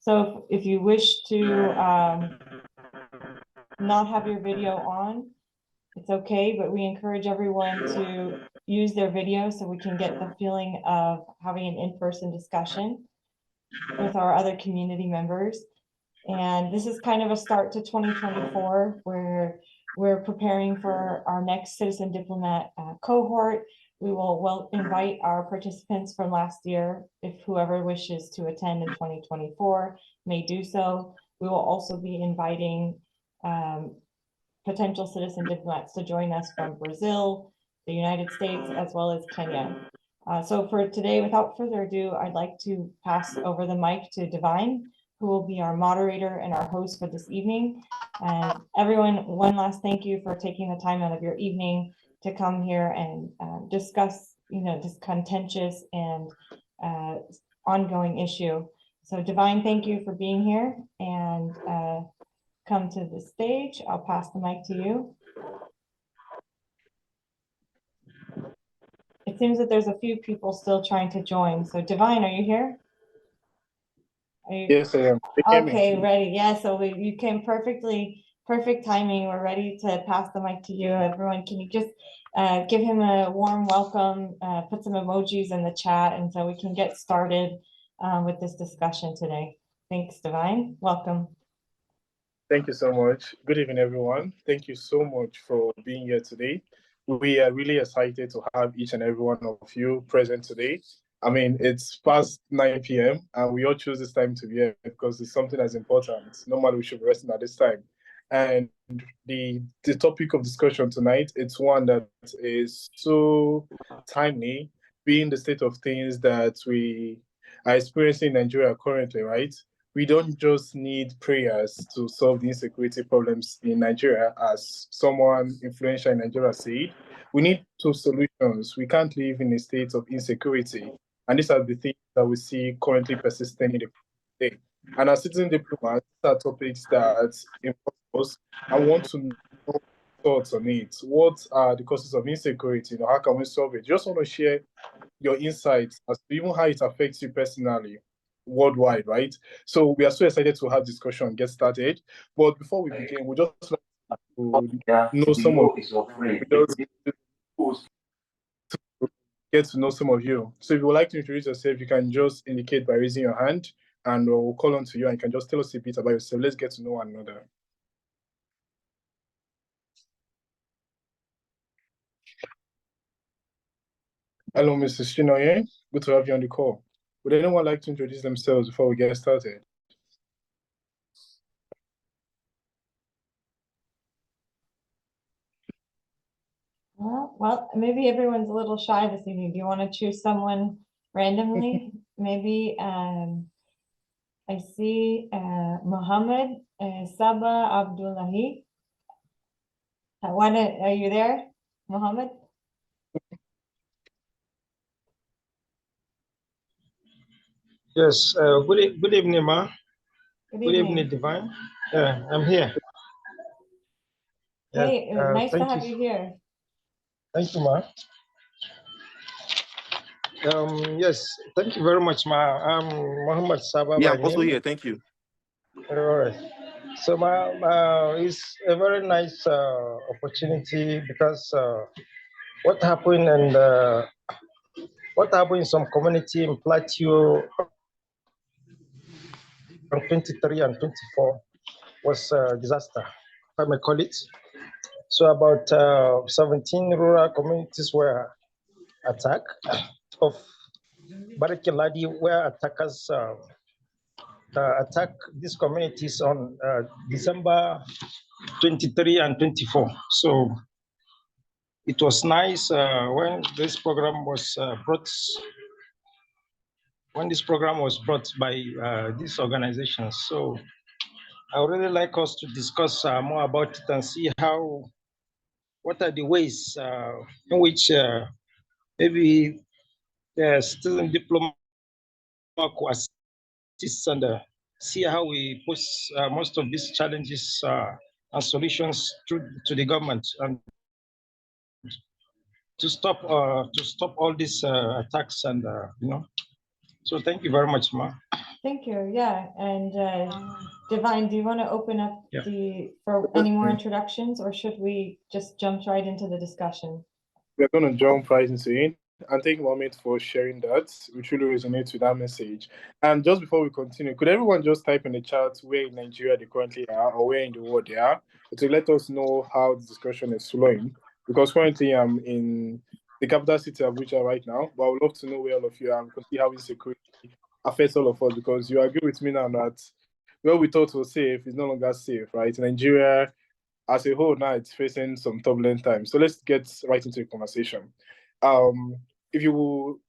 So if you wish to not have your video on, it's okay, but we encourage everyone to use their video so we can get the feeling of having an in-person discussion with our other community members. And this is kind of a start to 2024 where we're preparing for our next Citizen Diplomat cohort. We will invite our participants from last year, if whoever wishes to attend in 2024 may do so. We will also be inviting potential citizen diplomats to join us from Brazil, the United States, as well as Kenya. So for today, without further ado, I'd like to pass over the mic to Divine, who will be our moderator and our host for this evening. And everyone, one last thank you for taking the time out of your evening to come here and discuss, this contentious and ongoing issue. So Divine, thank you for being here and come to the stage. I'll pass the mic to you. It seems that there's a few people still trying to join. So Divine, are you here? Yes, I am. Okay, ready. Yeah, so you came perfect timing. We're ready to pass the mic to you. Everyone, can you just give him a warm welcome, put some emojis in the chat, and so we can get started with this discussion today. Thanks, Divine. Welcome. Thank you so much. Good evening, everyone. Thank you so much for being here today. We are really excited to have each and every one of you present today. I mean, it's past 9 p.m. and we all choose this time to be here because it's something that's important. Normally, we should be resting at this time. And the topic of discussion tonight, it's one that is so timely, being the state of things that we are experiencing in Nigeria currently, right? We don't just need prayers to solve the insecurity problems in Nigeria, as someone influential in Nigeria said. We need two solutions. We can't live in a state of insecurity. And these are the things that we see currently persisting in the day. And as citizen diplomats, these are topics that involve us. I want to know thoughts on it. What are the causes of insecurity? How can we solve it? Just want to share your insights as to even how it affects you personally worldwide, right? So we are so excited to have discussion and get started. But before we begin, we just like to know some of get to know some of you. So if you would like to introduce yourself, you can just indicate by raising your hand and we'll call on to you and you can just tell us a bit about yourself. Let's get to know one another. Hello, Mr. Shinoye. Good to have you on the call. Would anyone like to introduce themselves before we get started? Well, maybe everyone's a little shy this evening. Do you want to choose someone randomly? Maybe I see Mohammed Saba Abdullahi. Are you there, Mohammed? Yes, good evening, Ma. Good evening, Divine. Yeah, I'm here. Hey, nice to have you here. Thank you, Ma. Yes, thank you very much, Ma. I'm Mohammed Saba. Yeah, I'm also here. Thank you. All right. So, Ma, it's a very nice opportunity because what happened in some community in Plateau on 23 and 24 was a disaster, if I may call it. So about 17 rural communities were attacked of Barakeladi, where attackers attacked these communities on December 23 and 24. So it was nice when this program was brought. When this program was brought by these organizations. So I would really like us to discuss more about it and see what are the ways in which maybe the Citizen Diplomat could assist and see how we push most of these challenges and solutions through to the government and to stop all these attacks and So thank you very much, Ma. Thank you. Yeah, and Divine, do you want to open up Yeah. for any more introductions, or should we just jump right into the discussion? We're going to jump right into it and take a moment for sharing that. We truly resonate with that message. And just before we continue, could everyone just type in the chat where in Nigeria they currently are or where in the world they are to let us know how the discussion is flowing? Because currently I'm in the capital city of Abuja right now, but I would love to know where all of you are and see how insecurity affects all of us, because you agree with me now that where we thought was safe is no longer safe, right? Nigeria as a whole now it's facing some turbulent times. So let's get right into the conversation. If you will,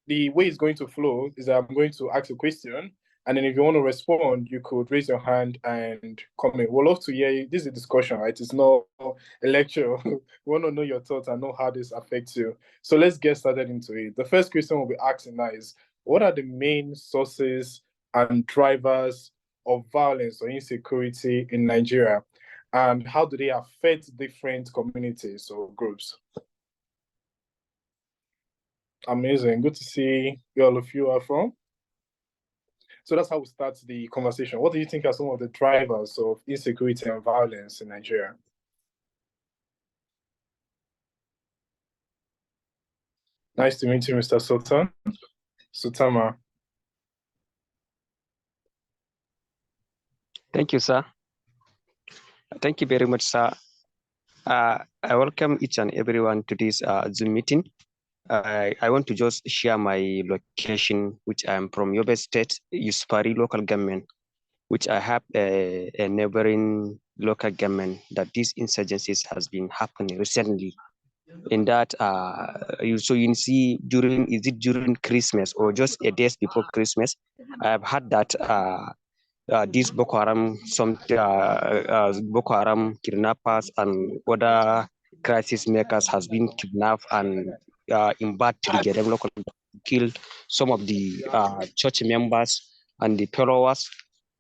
the way it's going to flow is that I'm going to ask a question, and then if you want to respond, you could raise your hand and comment. We'd love to hear you. This is a discussion, right? It's not a lecture. We want to know your thoughts and know how this affects you. So let's get started into it. The first question we'll be asking now is, what are the main sources and drivers of violence or insecurity in Nigeria? And how do they affect different communities or groups? Amazing. Good to see where all of you are from. So that's how we start the conversation. What do you think are some of the drivers of insecurity and violence in Nigeria? Nice to meet you, Mr. Sultan. Sutama. Thank you, sir. Thank you very much, sir. I welcome each and everyone to this Zoom meeting. I want to just share my location, which I'm from Yobe State, Yusufari local government, which I have a neighboring local government that these insurgencies has been happening recently. In that, you see during Christmas or just a days before Christmas, I've had that these Boko Haram, Boko Haram kidnappers and other crisis makers has been kidnapped and in battery, local killed some of the church members and the followers.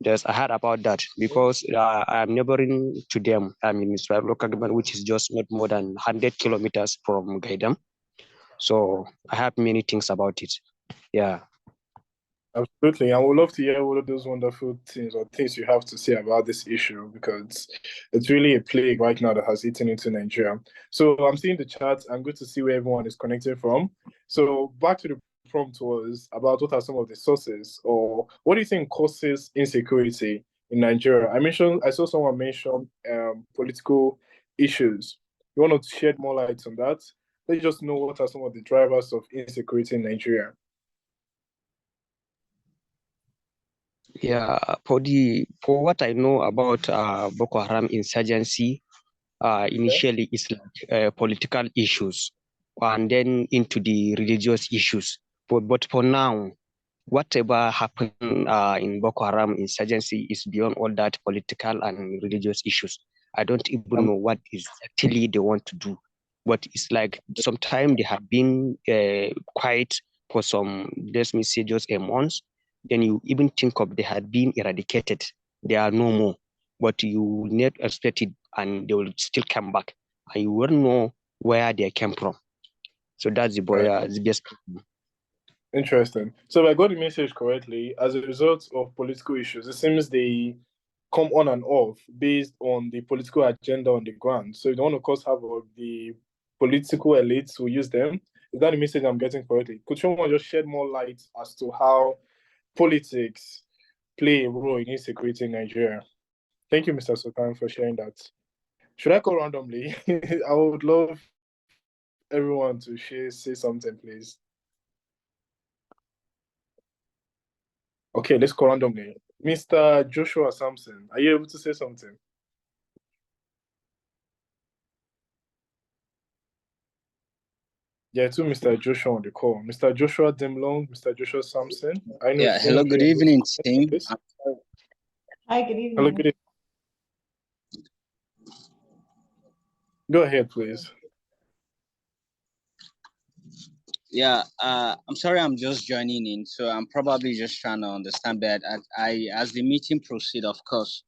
I heard about that because I'm neighboring to them. I'm in Israel local government, which is just not more than 100 kilometers from Gaidam. So I have many things about it. Yeah. Absolutely. I would love to hear all of those wonderful things or things you have to say about this issue, because it's really a plague right now that has eaten into Nigeria. So I'm seeing the chat and good to see where everyone is connected from. So back to the prompt was about what are some of the sources, or what do you think causes insecurity in Nigeria? I saw someone mention political issues. You want to shed more light on that? Let's just know what are some of the drivers of insecurity in Nigeria. Yeah, for what I know about Boko Haram insurgency, initially it's like political issues, and then into the religious issues. But for now, whatever happened in Boko Haram insurgency is beyond all that political and religious issues. I don't even know what exactly they want to do, but it's like sometimes they have been quiet for some, let me say, just a month. Then you even think of they had been eradicated. They are no more, but you not expect it, and they will still come back, and you won't know where they came from. So that's the best. Interesting. So if I got the message correctly, as a result of political issues, it seems they come on and off based on the political agenda on the ground. So you don't want to cause havoc, the political elites will use them. Is that the message I'm getting correctly? Could someone just shed more light as to how politics play a role in insecurity in Nigeria? Thank you, Mr. Sultan, for sharing that. Should I call randomly? I would love everyone to say something, please. Okay, let's call randomly. Mr. Joshua Sampson, are you able to say something? Yeah, to Mr. Joshua on the call. Mr. Joshua Demlong, Mr. Joshua Sampson. I know. Yeah, hello, good evening, team. Hi, good evening. Hello, good evening. Go ahead, please. Yeah, I'm sorry, I'm just joining in, so I'm probably just trying to understand that. As the meeting proceed, of course,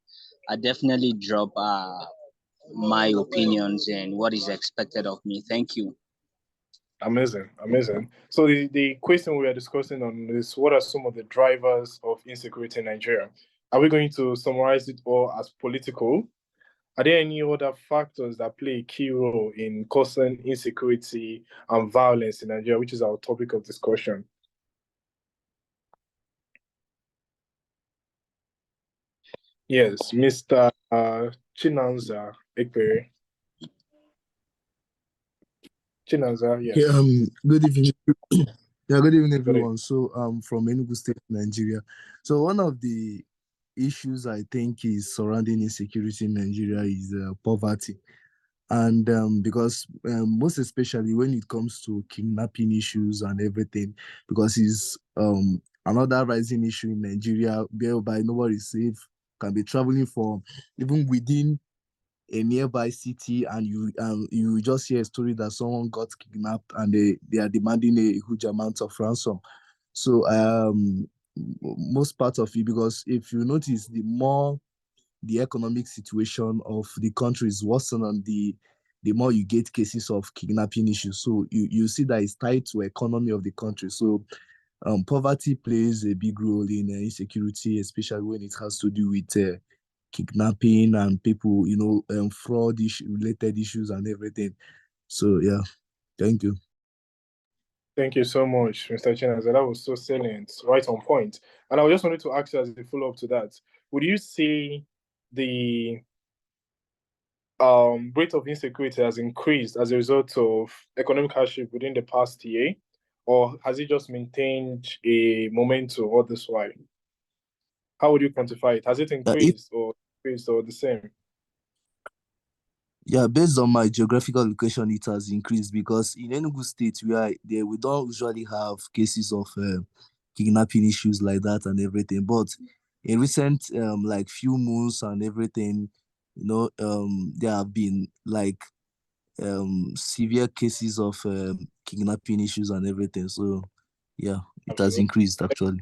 I definitely drop my opinions and what is expected of me. Thank you. Amazing, amazing. So the question we are discussing on is what are some of the drivers of insecurity in Nigeria? Are we going to summarize it all as political? Are there any other factors that play a key role in causing insecurity and violence in Nigeria, which is our topic of discussion? Yes, Mr. Chinanza Ekpere. Chinanza, yes. Yeah, good evening. Yeah, good evening, Good evening. everyone. So, from Enugu State, Nigeria. So, one of the issues I think is surrounding insecurity in Nigeria is poverty, and because most especially when it comes to kidnapping issues and everything, because it's another rising issue in Nigeria, whereby nobody is safe, can be traveling from even within a nearby city, and you just hear a story that someone got kidnapped and they are demanding a huge amount of ransom. So most part of it, because if you notice, the more the economic situation of the country is worsened, and the more you get cases of kidnapping issues. So you see that it's tied to economy of the country. So poverty plays a big role in insecurity, especially when it has to do with kidnapping and people, fraud related issues and everything. So yeah, thank you. Thank you so much, Mr. Chinanza. That was so salient, right on point. And I just wanted to ask you as a follow-up to that, would you say the rate of insecurity has increased as a result of economic hardship within the past year, or has it just maintained a momentum all this while? How would you quantify it? Has it increased or decreased or the same? Yeah, based on my geographical location, it has increased, because in Enugu State, we don't usually have cases of kidnapping issues like that and everything. But in recent like few months and everything, there have been like severe cases of kidnapping issues and everything. So yeah, it has Absolutely. increased actually.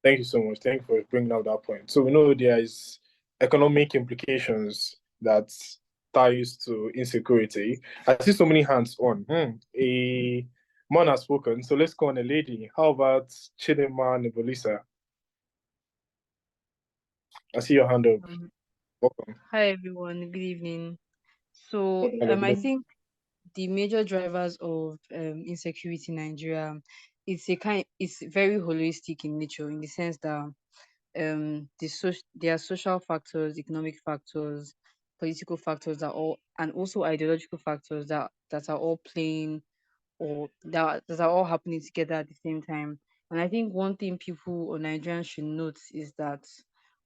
Thank you so much. Thank you for bringing out that point. So we know there is economic implications that ties to insecurity. I see so many hands on. A man has spoken, so let's go on a lady. How about Chidema Nebolisa? I see your hand up. Um, Welcome. Hi everyone, good evening. So Hello, I good. think the major drivers of insecurity in Nigeria, it's very holistic in nature, in the sense that there are social factors, economic factors, political factors that all, and also ideological factors that are all playing, or that are all happening together at the same time. And I think one thing people or Nigerians should note is that,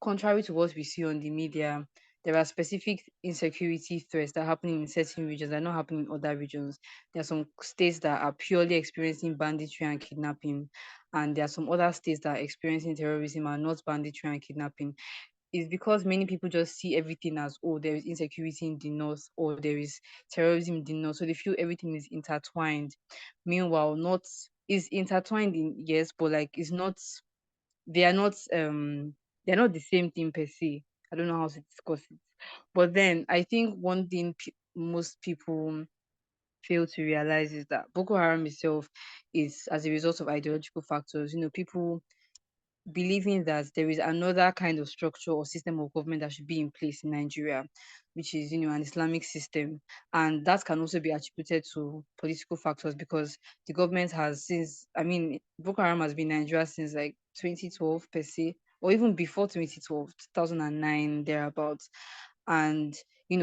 contrary to what we see on the media, there are specific insecurity threats that are happening in certain regions that are not happening in other regions. There are some states that are purely experiencing banditry and kidnapping, and there are some other states that are experiencing terrorism and not banditry and kidnapping. Is because many people just see everything as, oh, there is insecurity in the north, or there is terrorism in the north, so they feel everything is intertwined. Meanwhile, not is intertwined in, yes, but like it's not. They are not. They're not the same thing per se. I don't know how to discuss it, but then I think one thing most people fail to realize is that Boko Haram itself is as a result of ideological factors. People believing that there is another kind of structure or system of government that should be in place in Nigeria, which is, an Islamic system. And that can also be attributed to political factors, because the government has since, I mean, Boko Haram has been in Nigeria since like 2012 per se, or even before 2012, 2009, thereabouts. And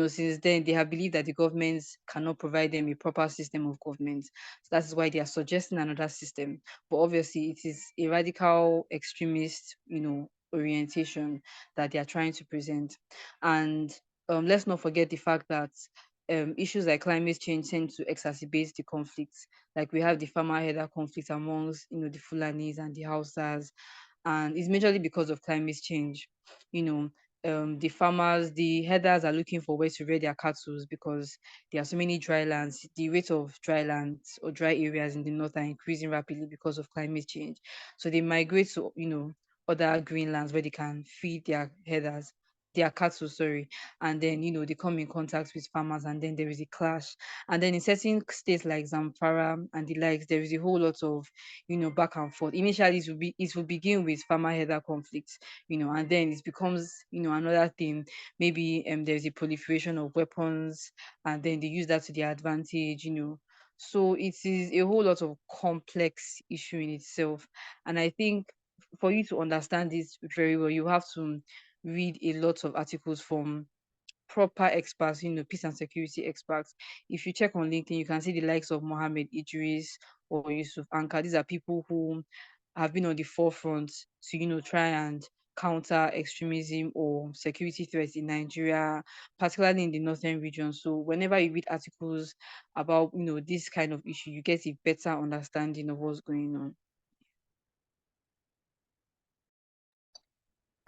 since then they have believed that the governments cannot provide them a proper system of government. So that is why they are suggesting another system. But obviously it is a radical extremist, orientation that they are trying to present. And let's not forget the fact that issues like climate change tend to exacerbate the conflicts. Like we have the farmer header conflict amongst, the Fulanis and the Hausas, and it's majorly because of climate change. You know, the farmers, the herders are looking for where to rear their cattle, because there are so many dry lands. The rate of dry lands or dry areas in the north are increasing rapidly because of climate change. So they migrate to, other green lands where they can feed their herders. their cattle, sorry, and then they come in contact with farmers, and then there is a clash. And then in certain states like Zamfara and the likes, there is a whole lot of back and forth. Initially it will begin with farmer header conflicts, and then it becomes another thing. Maybe there's a proliferation of weapons, and then they use that to their advantage. So it is a whole lot of complex issue in itself. And I think for you to understand this very well, you have to read a lot of articles from proper experts, peace and security experts. If you check on LinkedIn, you can see the likes of Mohammed Idris or Yusuf Anka. These are people who have been on the forefront to, try and counter extremism or security threats in Nigeria, particularly in the northern region. So whenever you read articles about, this kind of issue, you get a better understanding of what's going on.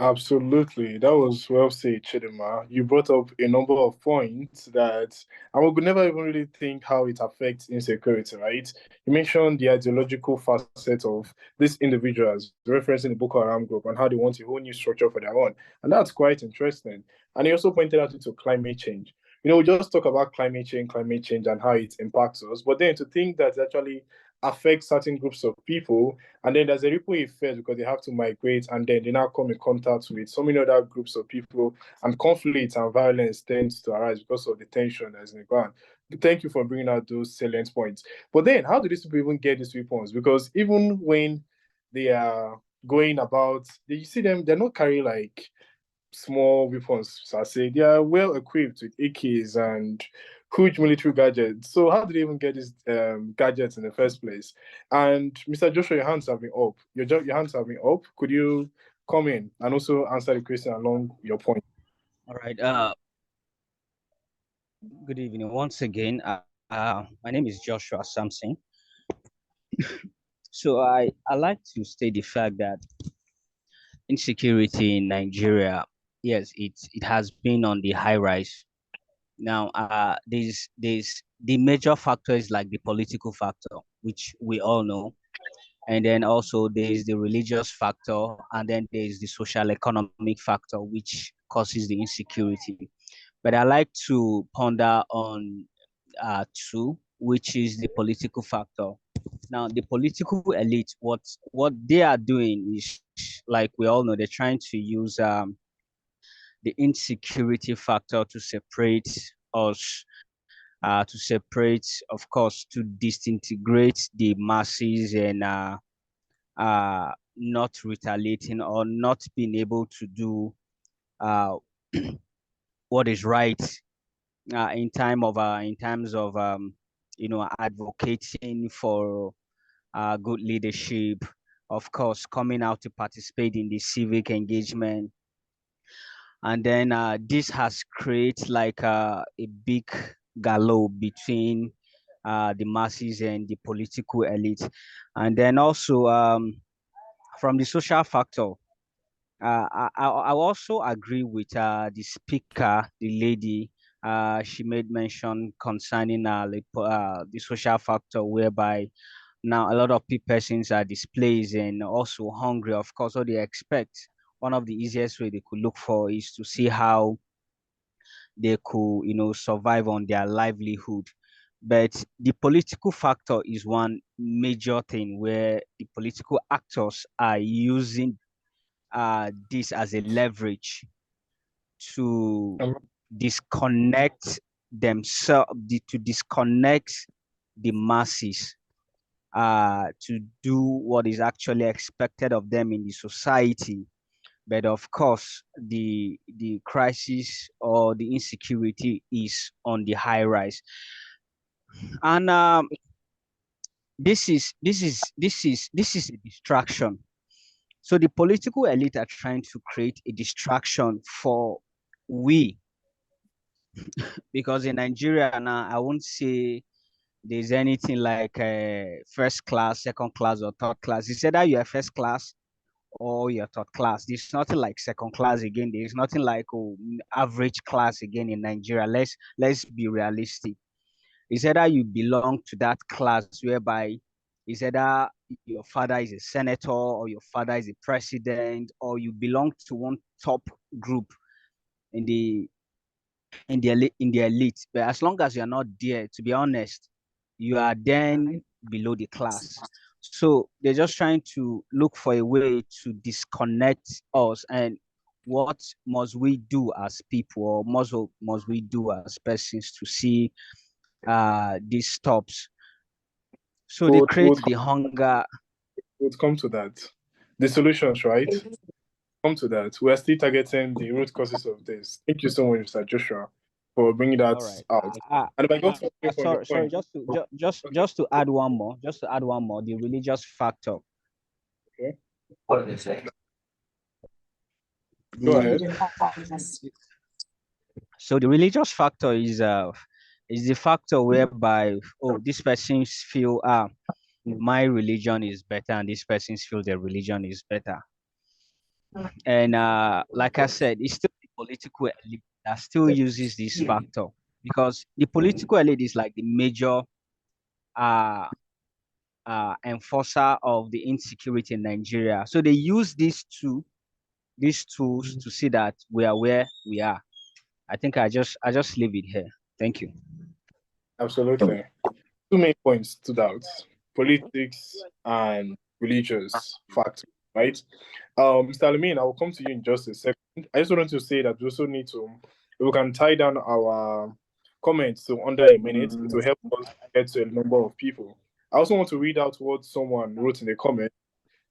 Absolutely. That was well said, Chidima. You brought up a number of points that I would never even really think how it affects insecurity, right? You mentioned the ideological facet of these individuals, referencing the Boko Haram group and how they want a whole new structure for their own. And that's quite interesting. And he also pointed out into climate change. We just talk about climate change and how it impacts us. But then to think that it actually affects certain groups of people, and then there's a ripple effect because they have to migrate, and then they now come in contact with so many other groups of people, and conflict and violence tends to arise because of the tension that's in the ground. Thank you for bringing out those salient points. But then, how do these people even get these weapons? Because even when they are going about, you see them, they're not carrying like small weapons. So I say they are well equipped with AKs and huge military gadgets. So how did they even get these gadgets in the first place? And Mr. Joshua, your hands have been up. Your hands have been up. Could you come in and also answer the question along your point? All right. Good evening once again. My name is Joshua Samson. So I like to state the fact that insecurity in Nigeria, yes, it has been on the high rise. Now, there's the major factor is like the political factor, which we all know, and then also there's the religious factor, and then there's the social economic factor, which causes the insecurity. But I like to ponder on two, which is the political factor. Now, the political elite, what they are doing is, like we all know, they're trying to use the insecurity factor to separate us, to separate, of course, to disintegrate the masses and not retaliating or not being able to do uh, what is right in terms of advocating for good leadership, of course, coming out to participate in the civic engagement. And then this has created like a big gallow between the masses and the political elite. And then also from the social factor, I also agree with the speaker, the lady. She made mention concerning the social factor, whereby now a lot of persons are displaced and also hungry, of course. So they expect one of the easiest way they could look for is to see how they could, survive on their livelihood. But the political factor is one major thing where the political actors are using this as a leverage to disconnect themselves, to disconnect the masses, to do what is actually expected of them in the society. But of course, the crisis or the insecurity is on the high rise, and this is a distraction. So the political elite are trying to create a distraction for we, because in Nigeria now, I won't say there's anything like first class, second class, or third class. It's either you're first class or you're third class. There's nothing like second class again. There's nothing like average class again in Nigeria. Let's be realistic. It's either you belong to that class whereby it's either your father is a senator or your father is a president, or you belong to one top group in the elite. But as long as you're not there, to be honest, you are then below the class. So they're just trying to look for a way to disconnect us. And what must we do as people, or must we do as persons to see this stops? So they create the hunger. We'll come to that. The solutions, right? Come to that. We're still targeting the root causes of this. Thank you so much, Mr. Joshua, for bringing that All right. out. And if I got Sorry, just to add one more, the religious factor. Okay. Go ahead. So the religious factor is the factor whereby, oh, these persons feel my religion is better, and these persons feel their religion is better. And like I said, it's still the political elite that still uses this factor, because the political elite is like the major enforcer of the insecurity in Nigeria. So they use these tools to see that we are where we are. I think I just leave it here. Thank you. Absolutely. Two main points stood out: politics and religious factor, right? Mr. Alamin, I will come to you in just a second. I just wanted to say that we also need to, we can tie down our comments to under a minute to help us get to a number of people. I also want to read out what someone wrote in the comment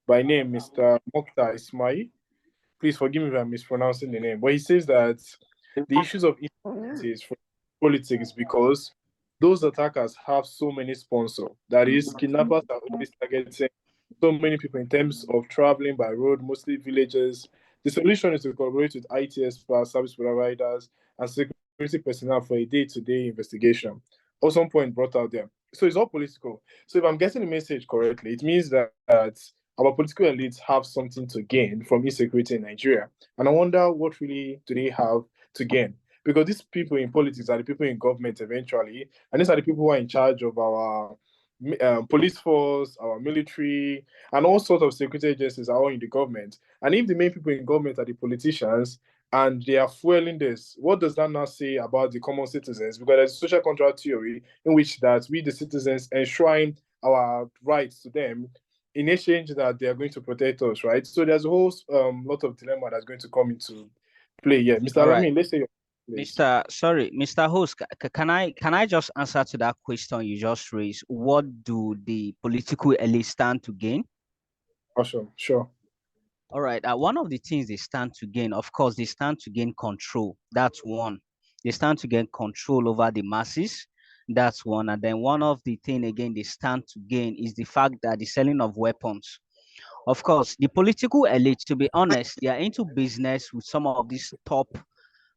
by name Mr. Mokhtar Ismail. Please forgive me if I'm mispronouncing the name, but he says that the issues of insecurity is from politics because those attackers have so many sponsors. That is, kidnappers are always targeting so many people in terms of traveling by road, mostly villages. The solution is to collaborate with IT experts, service providers, and security personnel for a day-to-day investigation. Or some point brought out there. So it's all political. So if I'm getting the message correctly, it means that our political elites have something to gain from insecurity in Nigeria. And I wonder what really do they have to gain? Because these people in politics are the people in government eventually, and these are the people who are in charge of our police force, our military, and all sorts of security agencies are all in the government. And if the main people in government are the politicians and they are fueling this, what does that now say about the common citizens? Because there's a social contract theory in which that we, the citizens, enshrine our rights to them in exchange that they are going to protect us, right? So there's a whole lot of dilemma that's going to come into play here. Mr. All right. Alamin, let's say your Mr. Host, can I just answer to that question you just raised? What do the political elite stand to gain? Awesome, sure. All right. One of the things they stand to gain, of course, they stand to gain control. That's one. They stand to gain control over the masses. That's one. And then one of the thing again they stand to gain is the fact that the selling of weapons. Of course, the political elite, to be honest, they are into business with some of these top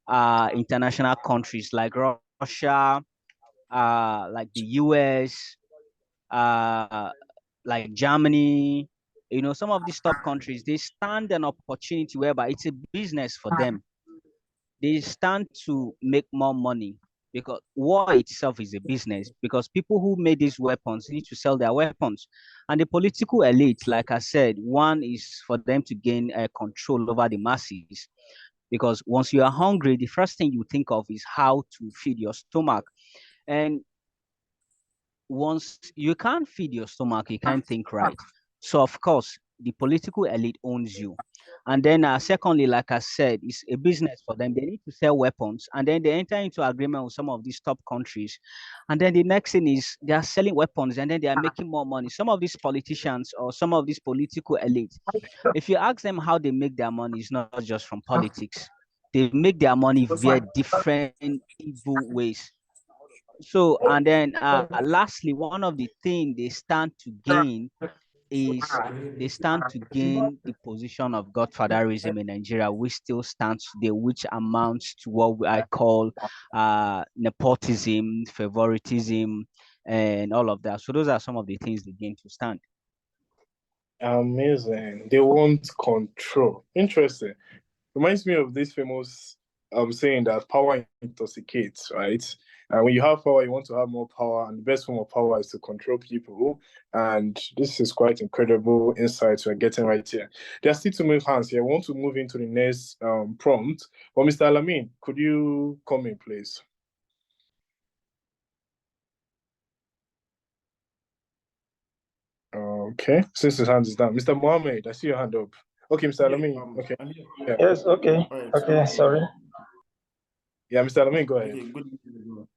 international countries like Russia, like the US, like Germany. You know, some of these top countries, they stand an opportunity whereby it's a business for them. They stand to make more money because war itself is a business, because people who made these weapons need to sell their weapons. And the political elite, like I said, one is for them to gain control over the masses. Because once you are hungry, the first thing you think of is how to feed your stomach. And once you can't feed your stomach, you can't think right. So, of course, the political elite owns you. And then, secondly, like I said, it's a business for them. They need to sell weapons, and then they enter into agreement with some of these top countries. And then the next thing is they are selling weapons, and then they are making more money. Some of these politicians or some of these political elites, if you ask them how they make their money, it's not just from politics. They make their money via different evil ways. So, and then lastly, one of the things they stand to gain is they stand to gain the position of godfatherism in Nigeria, which still stands today, which amounts to what I call nepotism, favoritism, and all of that. So those are some of the things they gain to stand. Amazing. They want control. Interesting. Reminds me of this famous saying that power intoxicates, right? And when you have power, you want to have more power, and the best form of power is to control people. And this is quite incredible insights we're getting right here. There are still too many hands here. I want to move into the next prompt. But Mr. Alamin, could you come in, please? Okay, since his hand is down. Mr. Mohammed, I see your hand up. Okay, Mr. Alamin. Okay. Yeah. Yes, okay. All right. Okay, sorry. Yeah, Mr. Alamin, go ahead. Okay, good evening.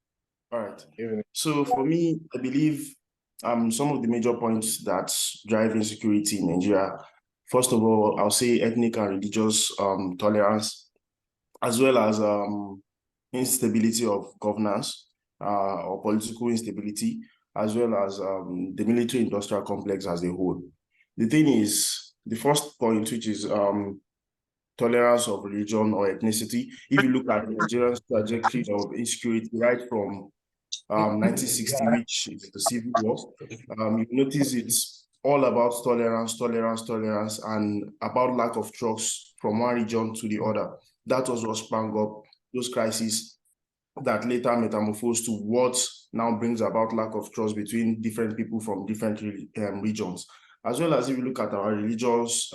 All right. Evening. So for me, I believe some of the major points that drive insecurity in Nigeria, first of all, I'll say ethnic and religious tolerance, as well as instability of governance or political instability, as well as the military-industrial complex as a whole. The thing is, the first point, which is tolerance of religion or ethnicity. If you look at Nigeria's trajectory of insecurity right from 1960, which is the civil war, you notice it's all about tolerance, and about lack of trust from one region to the other. That was what sprang up those crises that later metamorphosed to what now brings about lack of trust between different people from different regions. As well as if you look at our religious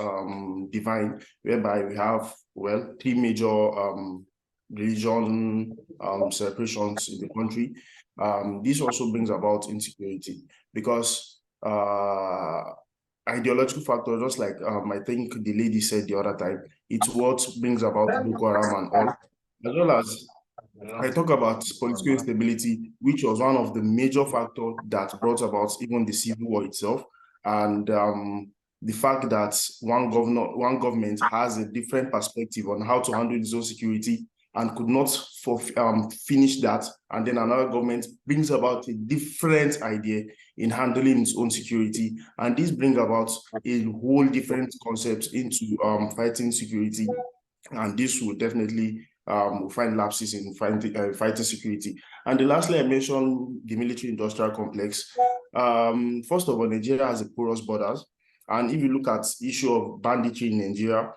divine, whereby we have, well, three major religion separations in the country. This also brings about insecurity because ideological factor, just like I think the lady said the other time, it's what brings about Boko Haram and all, as well as I talk about political instability, which was one of the major factors that brought about even the civil war itself, and the fact that one government has a different perspective on how to handle its own security and could not finish that, and then another government brings about a different idea in handling its own security, and this brings about a whole different concept into fighting security, and this will definitely find lapses in fighting security. And lastly, I mentioned the military-industrial complex. First of all, Nigeria has a porous borders, and if you look at the issue of banditry in Nigeria,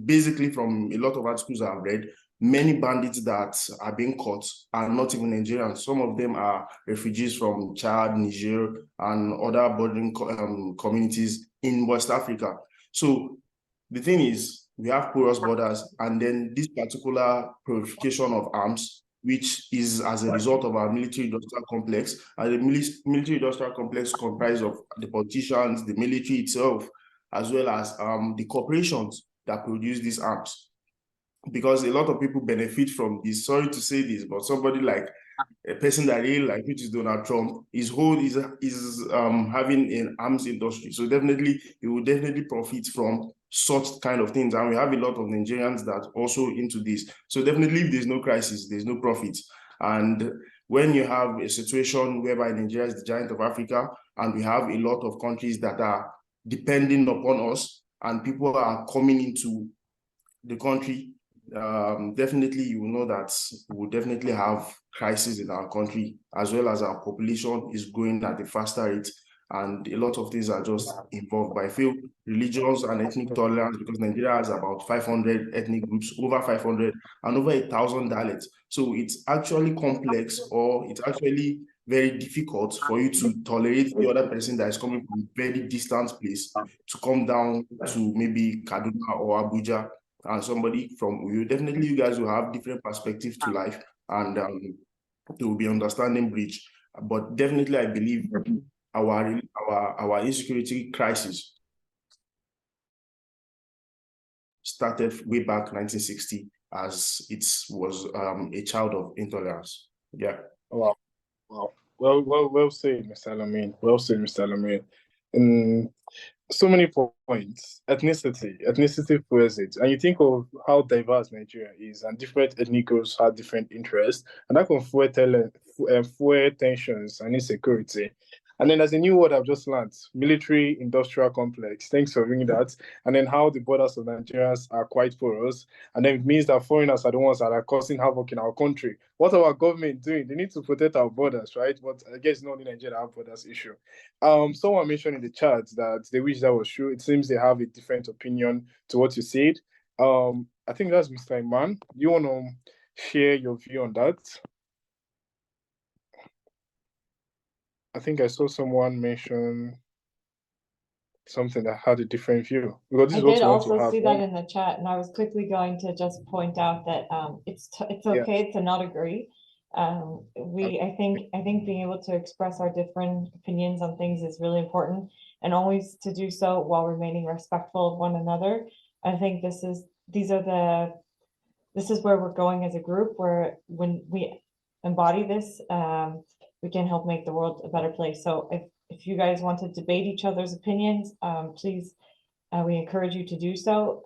basically from a lot of articles I've read, many bandits that are being caught are not even Nigerians. Some of them are refugees from Chad, Niger, and other bordering communities in West Africa. So the thing is, we have porous borders, and then this particular proliferation of arms, which is as a result of our military-industrial complex, and the military-industrial complex comprised of the politicians, the military itself, as well as the corporations that produce these arms. Because a lot of people benefit from this. Sorry to say this, but somebody like a person that I really like, which is Donald Trump, is having an arms industry. So definitely, he will definitely profit from such kind of things. And we have a lot of Nigerians that also into this. So definitely, if there's no crisis, there's no profit. And when you have a situation whereby Nigeria is the giant of Africa, and we have a lot of countries that are depending upon us, and people are coming into the country, definitely you will know that we will definitely have crisis in our country, as well as our population is growing at a faster rate, and a lot of things are just involved. But I feel religions and ethnic tolerance, because Nigeria has about 500 ethnic groups, over 500, and over 1,000 dialects. So it's actually complex, or it's actually very difficult for you to tolerate the other person that is coming from a very distant place to come down to maybe Kaduna or Abuja, and somebody from you. Definitely, you guys will have different perspectives to life, and there will be understanding bridge. But definitely, I believe our insecurity crisis started way back 1960, as it was a child of intolerance. Yeah. Wow. Well said, Mr. Alamin. Well said, Mr. Alamin. So many points. Ethnicity fuels it. And you think of how diverse Nigeria is, and different ethnic groups have different interests, and that can fuel tensions and insecurity. And then there's a new word I've just learned, military-industrial complex. Thanks for bringing that. And then how the borders of Nigeria are quite porous. And then it means that foreigners are the ones that are causing havoc in our country. What are our government doing? They need to protect our borders, right? But I guess not in Nigeria have borders issue. Someone mentioned in the chat that they wish that was true. It seems they have a different opinion to what you said. I think that's Mr. Iman. Do you want to share your view on that? I think I saw someone mention something that had a different view, because this I is what did we want to also have. see that in the chat, and I was quickly going to just point out that it's okay to not agree. I think being able to express our different opinions on things is really important, and always to do so while remaining respectful of one another. I think this is where we're going as a group, where when we embody this, we can help make the world a better place. So if you guys want to debate each other's opinions, please, we encourage you to do so.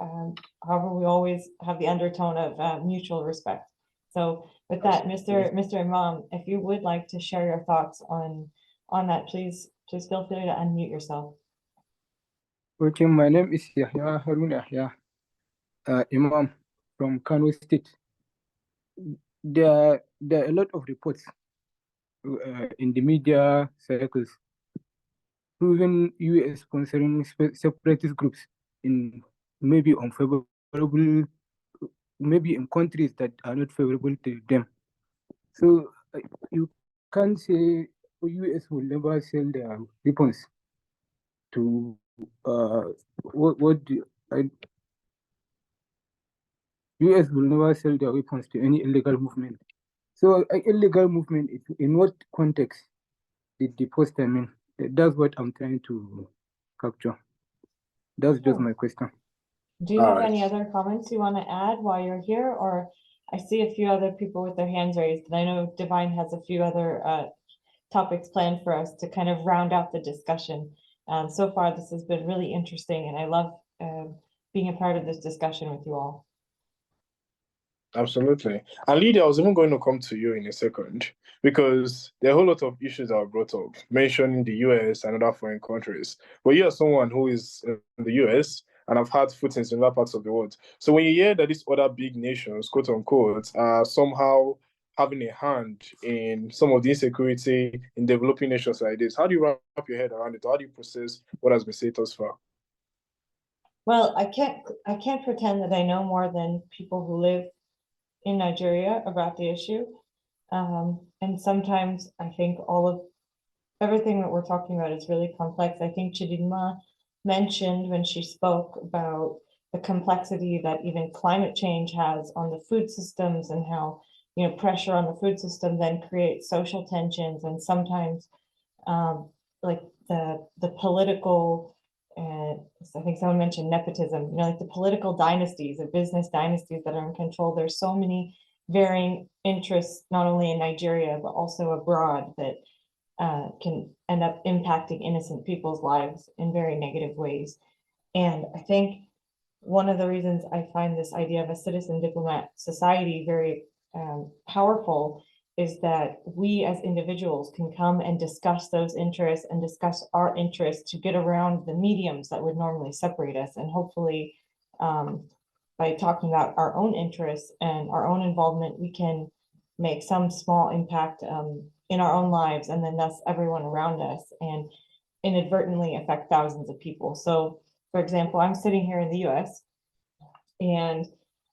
However, we always have the undertone of mutual respect. So with that, Mr. Imam, if you would like to share your thoughts on that, please feel free to unmute yourself. Okay, my name is Yahya Harun Yahya, Imam from Kano State. There are a lot of reports in the media circles proving US sponsoring separatist groups in maybe unfavorable, maybe in countries that are not favorable to them. So you can't say US will never sell their weapons to US will never sell their weapons to any illegal movement. So illegal movement, in what context did the poster mean? That's what I'm trying to capture. That's just my question. Do you have any other comments you want to add while you're here? Or I see a few other people with their hands raised, and I know Divine has a few other topics planned for us to kind of round out the discussion. So far, this has been really interesting, and I love being a part of this discussion with you all. Absolutely. And Lydia, I was even going to come to you in a second, because there are a whole lot of issues that are brought up, mentioning the US and other foreign countries. But you are someone who is in the US and have had footings in other parts of the world. So when you hear that these other big nations, quote unquote, are somehow having a hand in some of the insecurity in developing nations like this, how do you wrap your head around it? How do you process what has been said thus far? Well, I can't pretend that I know more than people who live in Nigeria about the issue. And sometimes I think everything that we're talking about is really complex. I think Chidinma mentioned when she spoke about the complexity that even climate change has on the food systems, and how, pressure on the food system then creates social tensions, and sometimes like the political, I think someone mentioned nepotism, like the political dynasties, the business dynasties that are in control. There's so many varying interests, not only in Nigeria, but also abroad, that can end up impacting innocent people's lives in very negative ways. And I think one of the reasons I find this idea of a citizen diplomat society very powerful is that we as individuals can come and discuss those interests and discuss our interests to get around the mediums that would normally separate us. And hopefully, by talking about our own interests and our own involvement, we can make some small impact in our own lives, and then thus everyone around us, and inadvertently affect thousands of people. So, for example, I'm sitting here in the US, and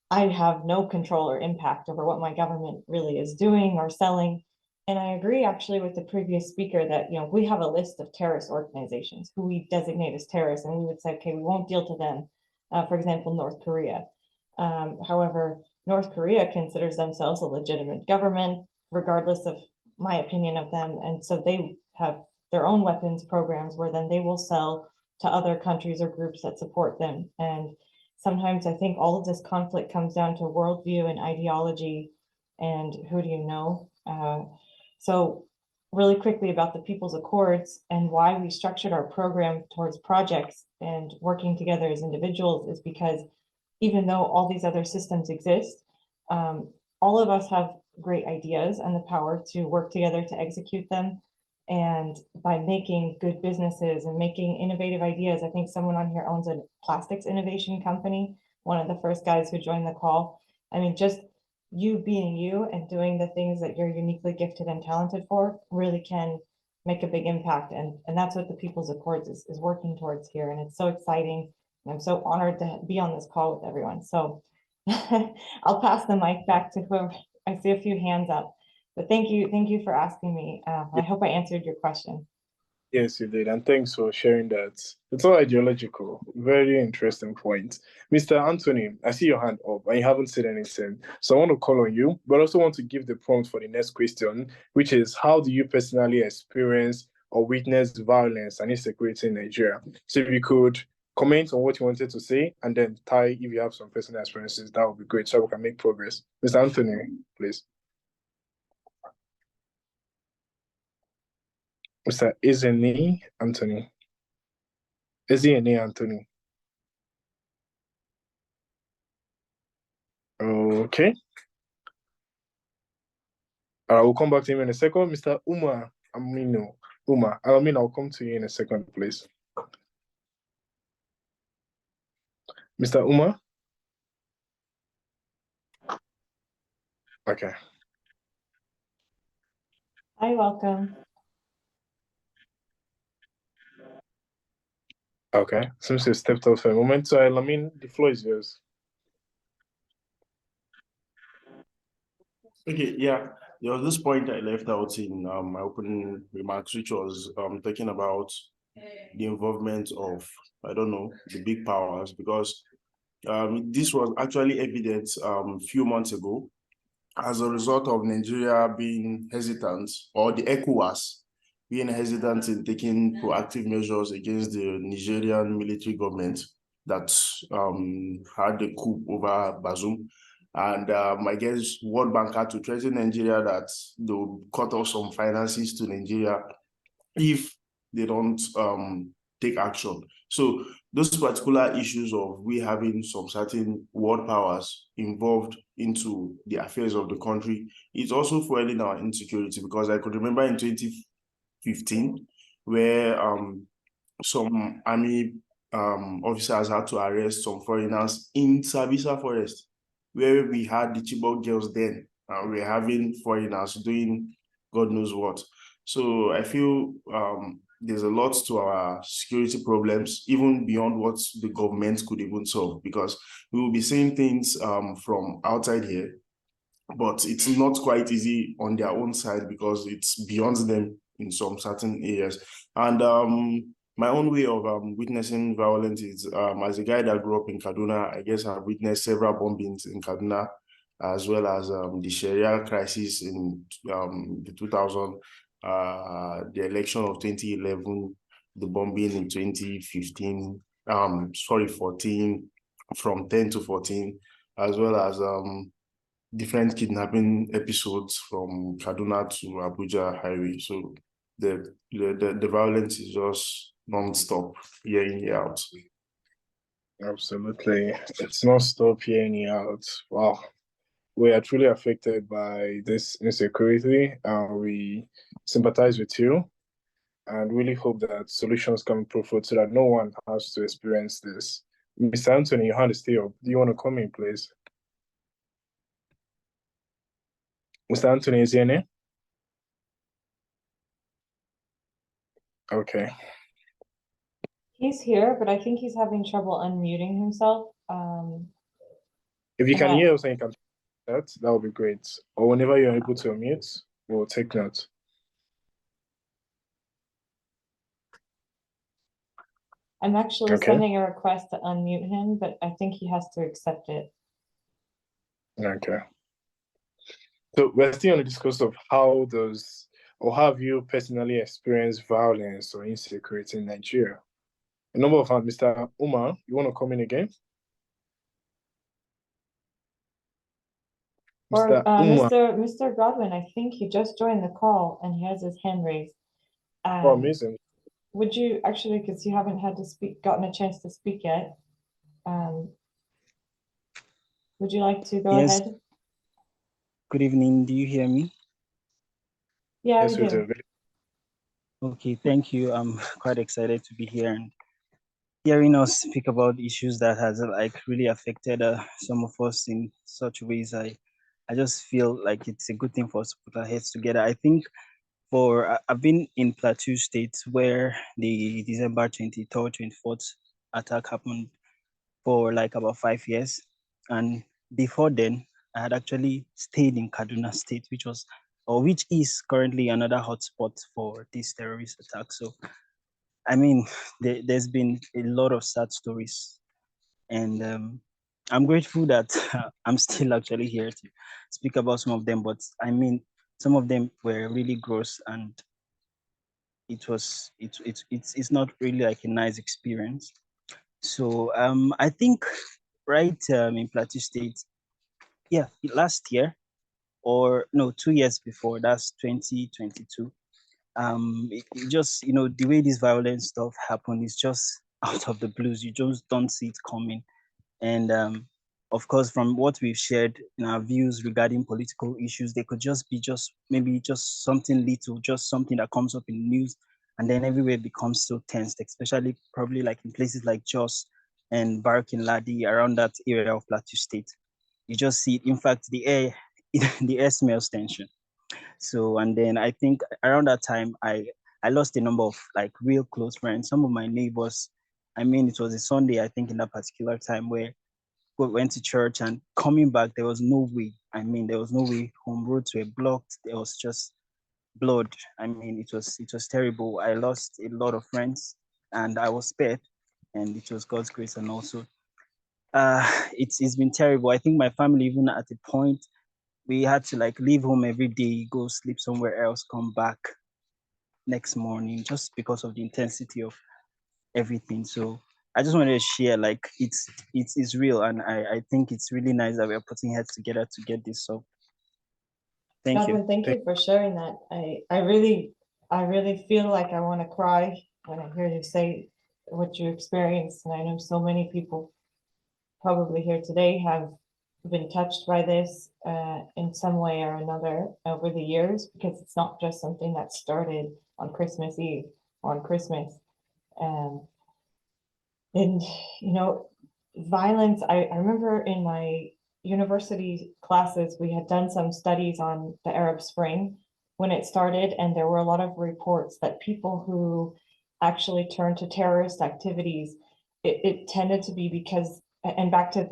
I have no control or impact over what my government really is doing or selling. And I agree actually with the previous speaker that, we have a list of terrorist organizations who we designate as terrorists, and we would say, okay, we won't deal to them. For example, North Korea. However, North Korea considers themselves a legitimate government, regardless of my opinion of them. And so they have their own weapons programs where then they will sell to other countries or groups that support them. And sometimes I think all of this conflict comes down to worldview and ideology and who do you know. So really quickly about the People's Accords and why we structured our program towards projects and working together as individuals is because even though all these other systems exist, all of us have great ideas and the power to work together to execute them. And by making good businesses and making innovative ideas, I think someone on here owns a plastics innovation company, one of the first guys who joined the call. I mean, just you being you and doing the things that you're uniquely gifted and talented for really can make a big impact. And that's what the People's Accords is working towards here. And it's so exciting. And I'm so honored to be on this call with everyone. So I'll pass the mic back to whoever. I see a few hands up. But thank you for asking me. I hope I answered your question. Yes, you did, and thanks for sharing that. It's all ideological. Very interesting point. Mr. Anthony, I see your hand up and you haven't said anything. So I want to call on you, but also want to give the prompt for the next question, which is how do you personally experience or witness violence and insecurity in Nigeria? So if you could comment on what you wanted to say and then tie if you have some personal experiences, that would be great so we can make progress. Mr. Anthony, please. Mr. Izini Anthony. Izini Anthony. Okay. I will come back to him in a second. Mr. Uma Amino. I'll come to you in a second, please. Mr. Uma? Okay. Hi, welcome. Okay. Since you stepped out for a moment, so Lamin, the floor is yours. Okay, yeah. There was this point I left out in my opening remarks, which was talking about the involvement of, I don't know, the big powers, because this was actually evident a few months ago as a result of Nigeria being hesitant, or the ECOWAS being hesitant in taking proactive measures against the Nigerian military government that had the coup over Bazoum. And I guess World Bank had to threaten Nigeria that they'll cut off some finances to Nigeria if they don't take action. So those particular issues of we having some certain world powers involved into the affairs of the country is also fueling our insecurity, because I could remember in 2015 where some army officers had to arrest some foreigners in Sabisa Forest, where we had the Chibok girls then, and we're having foreigners doing God knows what. So I feel there's a lot to our security problems, even beyond what the government could even solve, because we will be seeing things from outside here, but it's not quite easy on their own side because it's beyond them in some certain areas. And my own way of witnessing violence is, as a guy that grew up in Kaduna, I guess I've witnessed several bombings in Kaduna, as well as the Sharia crisis in the 2000, the election of 2011, the bombing in 2015, 14, from 10 to 14, as well as different kidnapping episodes from Kaduna to Abuja highway. So the violence is just non-stop, year in, year out. Absolutely. It's not stop hearing you out. Wow. We are truly affected by this insecurity. We sympathize with you and really hope that solutions can be forward so that no one has to experience this. Mr. Anthony, your hand is still up. Do you want to come in, please? Mr. Anthony, is he in here? Okay. He's here, but I think he's having trouble unmuting himself. If you can Yeah. hear us and you can that would be great. Or whenever you're able to unmute, we'll take note. I'm actually Okay. sending a request to unmute him, but I think he has to accept it. Okay. So we're still on the discourse of how does or have you personally experienced violence or insecurity in Nigeria? A number of hands, Mr. Umar, you want to come in again? Or Mr. Umar. Mr. Godwin, I think he just joined the call and he has his hand raised. Oh, amazing. Would you actually, because you haven't gotten a chance to speak yet, would you like to go Yes. ahead? Good evening. Do you hear me? Yeah, Yes, we we do. do. Okay, thank you. I'm quite excited to be here and hearing us speak about issues that has like really affected some of us in such ways. I just feel like it's a good thing for us to put our heads together. I think I've been in Plateau State where the December 23rd, 24th attack happened for like about 5 years. And before then, I had actually stayed in Kaduna State, which was or which is currently another hotspot for this terrorist attack. So, I mean, there's been a lot of sad stories, and I'm grateful that I'm still actually here to speak about some of them. But I mean, some of them were really gross, and it's not really like a nice experience. So I think right in Plateau State, yeah, last year or no, 2 years before, that's 2022. It just, the way this violent stuff happened is just out of the blues. You just don't see it coming. And of course, from what we've shared in our views regarding political issues, they could just be just maybe just something little, just something that comes up in the news, and then everywhere becomes so tense, especially probably like in places like Jos and Barak in Ladi, around that area of Plateau State. You just see it. In fact, the air, the air smells tension. So, and then I think around that time, I lost a number of like real close friends. Some of my neighbors. I mean, it was a Sunday, I think, in that particular time where we went to church and coming back, there was no way. I mean, there was no way. Home roads were blocked. There was just blood. I mean, it was terrible. I lost a lot of friends, and I was spared, and it was God's grace. And also, it's been terrible. I think my family, even at a point, we had to like leave home every day, go sleep somewhere else, come back next morning, just because of the intensity of everything. So I just wanted to share, like, it's real, and I think it's really nice that we're putting heads together to get this. So thank you. Godwin, thank you for sharing that. I really feel like I want to cry when I hear you say what you experienced. And I know so many people probably here today have been touched by this in some way or another over the years, because it's not just something that started on Christmas Eve or on Christmas. And violence, I remember in my university classes, we had done some studies on the Arab Spring when it started, and there were a lot of reports that people who actually turned to terrorist activities, it tended to be because, and back to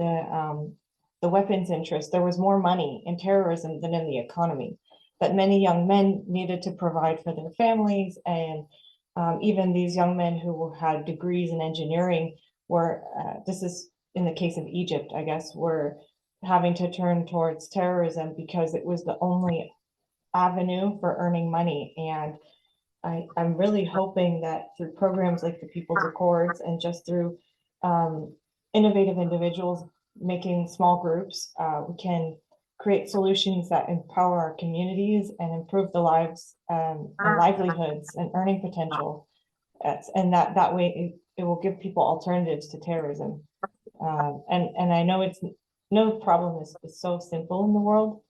the weapons interest, there was more money in terrorism than in the economy, that many young men needed to provide for their families, and even these young men who had degrees in engineering were, this is in the case of Egypt, I guess, were having to turn towards terrorism because it was the only avenue for earning money. And I'm really hoping that through programs like the People's Accords and just through innovative individuals making small groups, we can create solutions that empower our communities and improve the lives and livelihoods and earning potential. And that way it will give people alternatives to terrorism. And I know no problem is so simple in the world.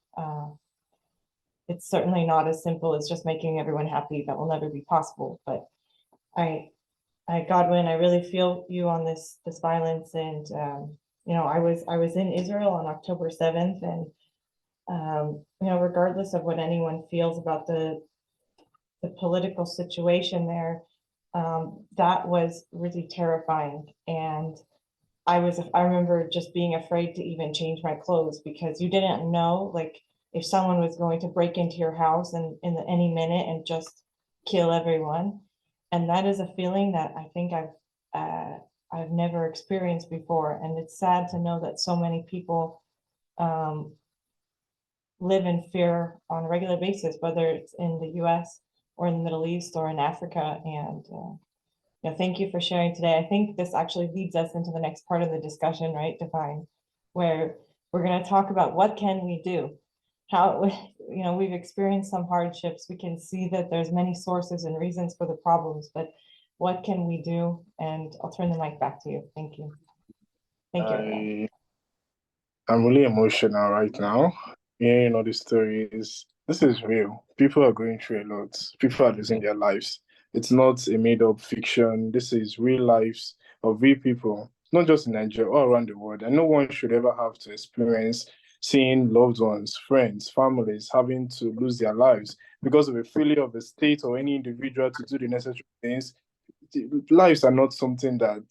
It's certainly not as simple as just making everyone happy. That will never be possible. But Godwin, I really feel you on this violence. And I was in Israel on October 7th, and regardless of what anyone feels about the political situation there, that was really terrifying. And I remember just being afraid to even change my clothes, because you didn't know, like, if someone was going to break into your house and in any minute and just kill everyone. And that is a feeling that I think I've never experienced before. And it's sad to know that so many people live in fear on a regular basis, whether it's in the US or in the Middle East or in Africa. And thank you for sharing today. I think this actually leads us into the next part of the discussion, right, Divine, where we're going to talk about what can we do. How, we've experienced some hardships. We can see that there's many sources and reasons for the problems, but what can we do? And I'll turn the mic back to you. Thank you. Thank you. I'm really emotional right now. The stories. This is real. People are going through a lot. People are losing their lives. It's not a made-up fiction. This is real lives of real people, not just in Nigeria, all around the world. And no one should ever have to experience seeing loved ones, friends, families having to lose their lives because of a failure of a state or any individual to do the necessary things. Lives are not something that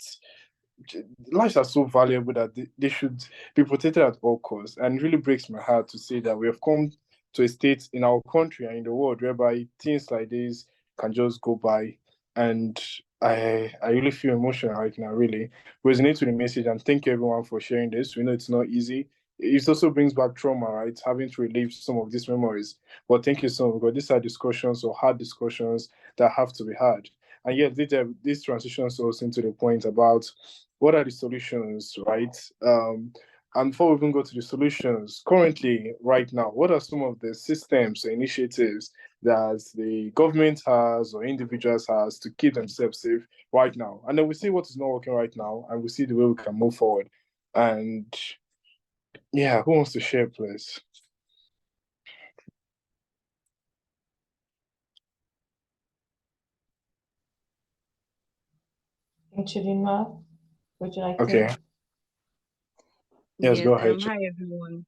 lives are so valuable that they should be protected at all costs. And it really breaks my heart to say that we have come to a state in our country and in the world whereby things like this can just go by. And I really feel emotional right now, really. Resonate to the message, and thank you everyone for sharing this. We know it's not easy. It also brings back trauma, right? Having to relive some of these memories. But thank you so much, because these are discussions or hard discussions that have to be had. And yet, this transitions us into the point about what are the solutions, right? And before we even go to the solutions, currently, right now, what are some of the systems or initiatives that the government has or individuals has to keep themselves safe right now? And then we see what is not working right now, and we see the way we can move forward. And yeah, who wants to share, please? Chidinma, would you like Okay. to? Yes, Yes, go ahead. hi everyone.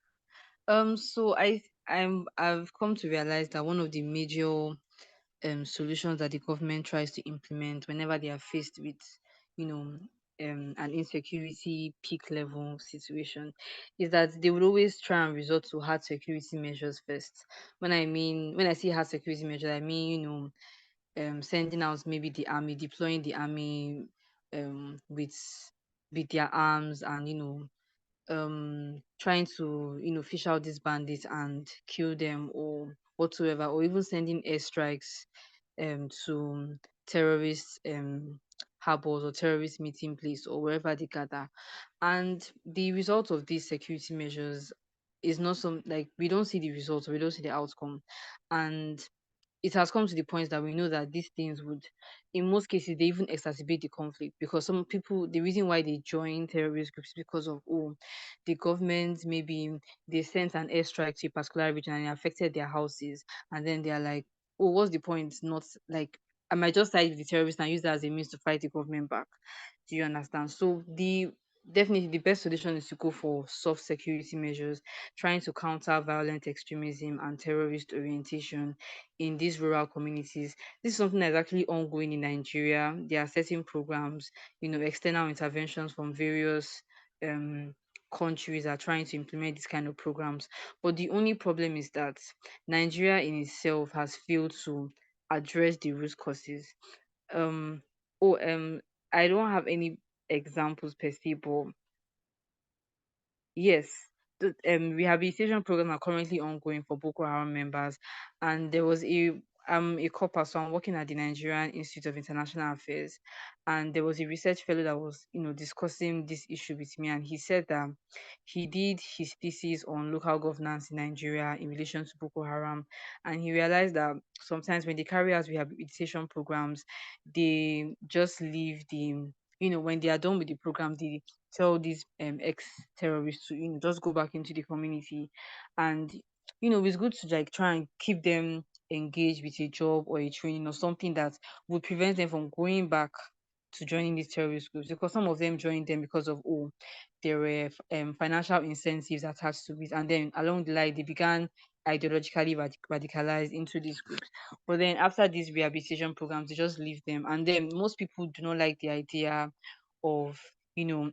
So I've come to realize that one of the major solutions that the government tries to implement whenever they are faced with, you know, an insecurity peak level situation is that they would always try and resort to hard security measures first. When I say hard security measures, I mean, sending out maybe the army, deploying the army with their arms, and trying to fish out these bandits and kill them or whatsoever, or even sending airstrikes to terrorist harbors or terrorist meeting place or wherever they gather. And the result of these security measures is not some, like, we don't see the results, or we don't see the outcome. And it has come to the point that we know that these things would, in most cases, they even exacerbate the conflict, because some people, the reason why they join terrorist groups is because of, oh, the government, maybe they sent an airstrike to a particular region and it affected their houses, and then they are like, oh, what's the point? Not like, I might just side with the terrorists and use that as a means to fight the government back. Do you understand? So the definitely the best solution is to go for soft security measures, trying to counter violent extremism and terrorist orientation in these rural communities. This is something that is actually ongoing in Nigeria. There are certain programs, external interventions from various um, countries are trying to implement these kind of programs. But the only problem is that Nigeria in itself has failed to address the root causes. Um, oh, I don't have any examples per se, but yes, the rehabilitation programs are currently ongoing for Boko Haram members, and there was a copper, so I'm working at the Nigerian Institute of International Affairs, and there was a research fellow that was discussing this issue with me, and he said that he did his thesis on local governance in Nigeria in relation to Boko Haram, and he realized that sometimes when they carry out rehabilitation programs, they just leave the when they are done with the program, they tell these ex-terrorists to just go back into the community. And it's good to like try and keep them engaged with a job or a training or something that would prevent them from going back to joining these terrorist groups, because some of them joined them because of, oh, there were financial incentives attached to it, and then along the line they began ideologically radicalized into these groups. But then after these rehabilitation programs, they just leave them, and then most people do not like the idea of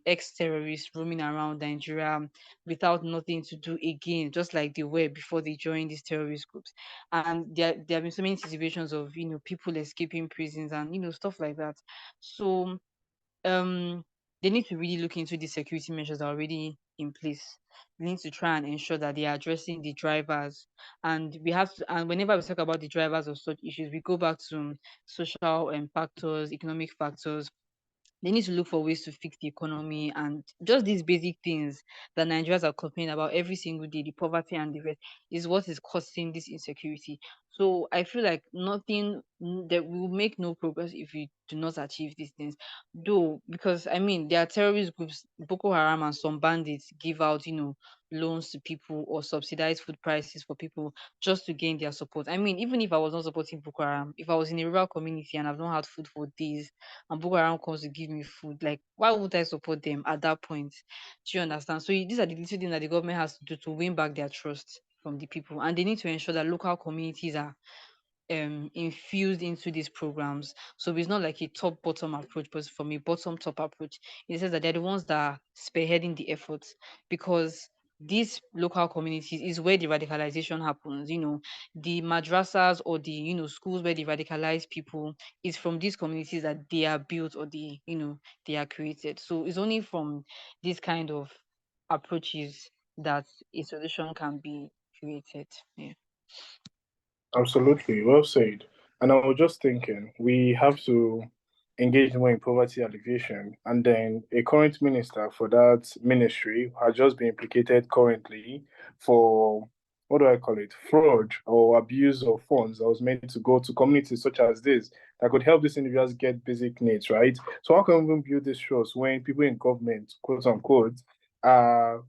ex-terrorists roaming around Nigeria without nothing to do again, just like they were before they joined these terrorist groups. And there have been so many situations of people escaping prisons and stuff like that. So um they need to really look into the security measures that are already in place. They need to try and ensure that they are addressing the drivers. And we have to, and whenever we talk about the drivers of such issues, we go back to social factors, economic factors. They need to look for ways to fix the economy and just these basic things that Nigerians are complaining about every single day, the poverty and the rest, is what is causing this insecurity. So I feel like that we will make no progress if we do not achieve these things. Though, because I mean, there are terrorist groups, Boko Haram and some bandits give out, loans to people or subsidize food prices for people just to gain their support. I mean, even if I was not supporting Boko Haram, if I was in a rural community and I've not had food for days, and Boko Haram comes to give me food, like, why would I support them at that point? Do you understand? So these are the little things that the government has to do to win back their trust from the people, and they need to ensure that local communities are infused into these programs. So it's not like a top bottom approach, but from a bottom top approach. It says that they're the ones that are spearheading the efforts, because these local communities is where the radicalization happens. The madrasas or the schools where they radicalize people is from these communities that they are built or they are created. So it's only from this kind of approaches that a solution can be created. Yeah. Absolutely, well said. And I was just thinking, we have to engage more in poverty alleviation. And then a current minister for that ministry has just been implicated currently for, what do I call it, fraud or abuse of funds that was meant to go to communities such as this that could help these individuals get basic needs, right? So how can we build this trust when people in government, quote unquote, are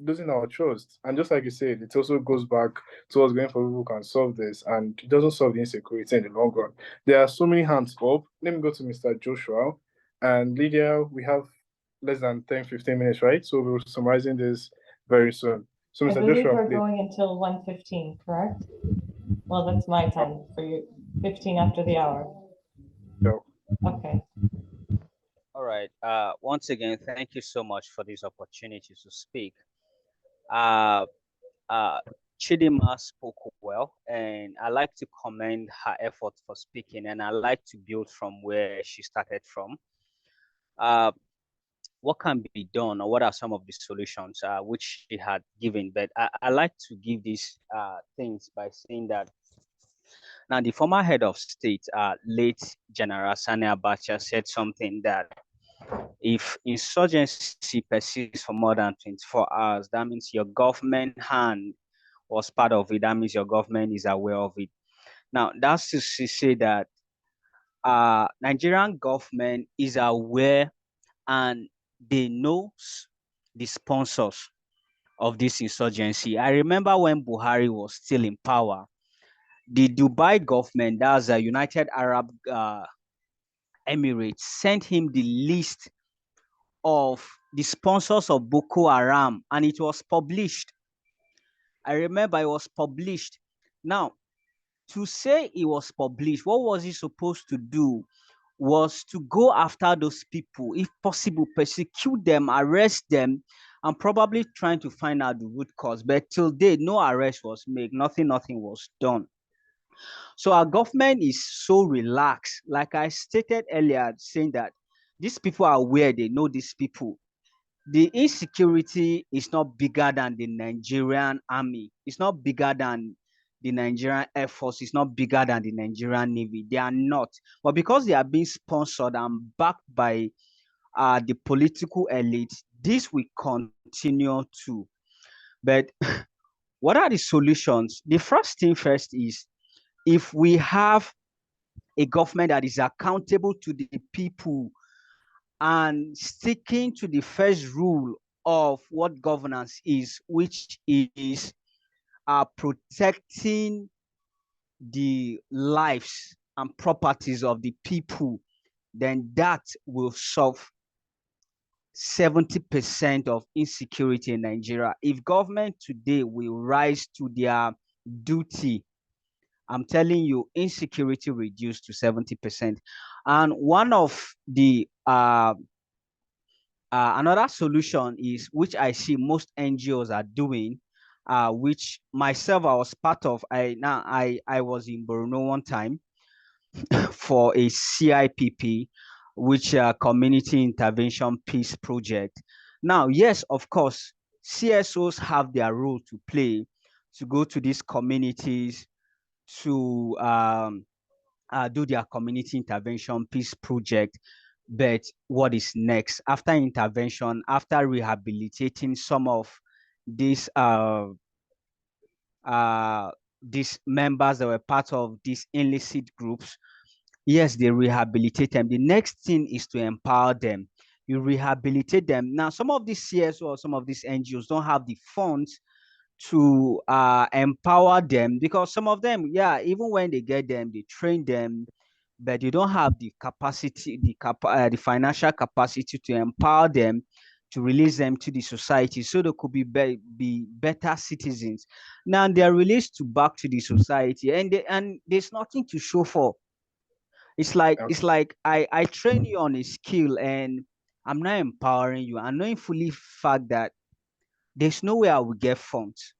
losing our trust? And just like you said, it also goes back towards going for people who can solve this, and it doesn't solve the insecurity in the long run. There are so many hands up. Let me go to Mr. Joshua and Lydia. We have less than 10-15 minutes, right? So we're summarizing this very soon. So I Mr. believe Joshua, we're please. going until 1:15, correct? Well, that's my time for you, 15 after the hour. Go. Okay. All right. Once again, thank you so much for this opportunity to speak. Uh, Chidima spoke well, and I like to commend her effort for speaking, and I like to build from where she started from. What can be done, or what are some of the solutions which she had given? But I like to give these things by saying that now the former head of state, late General Sani Abacha, said something that if insurgency persists for more than 24 hours, that means your government hand was part of it. That means your government is aware of it. Now, that's to say that Nigerian government is aware and they know the sponsors of this insurgency. I remember when Buhari was still in power, the Dubai government, that's the United Arab Emirates, sent him the list of the sponsors of Boko Haram, and it was published. I remember it was published. Now, to say it was published, what was he supposed to do? Was to go after those people, if possible, persecute them, arrest them, and probably trying to find out the root cause. But till date, no arrest was made, nothing was done. So our government is so relaxed. Like I stated earlier, saying that these people are aware, they know these people. The insecurity is not bigger than the Nigerian army. It's not bigger than the Nigerian Air Force. It's not bigger than the Nigerian Navy. They are not. But because they are being sponsored and backed by the political elite, this will continue to. But what are the solutions? The first thing first is, if we have a government that is accountable to the people and sticking to the first rule of what governance is, which is protecting the lives and properties of the people, then that will solve 70% of insecurity in Nigeria. If government today will rise to their duty, I'm telling you, insecurity reduced to 70%. And one of the another solution is, which I see most NGOs are doing, which myself I was part of. I was in Borno one time for a CIPP, which Community Intervention Peace Project. Now, yes, of course, CSOs have their role to play, to go to these communities to do their community intervention peace project. But what is next after intervention, after rehabilitating some of these members that were part of these illicit groups? Yes, they rehabilitate them. The next thing is to empower them. You rehabilitate them. Now, some of these CSO or some of these NGOs don't have the funds to empower them, because some of them, yeah, even when they get them, they train them, but you don't have the capacity, the financial capacity to empower them, to release them to the society so they could be better citizens. Now they're released to back to the society, and there's nothing to show for. It's like I train you on a skill and I'm not empowering you. I'm knowing fully fact that there's no way I will get funds.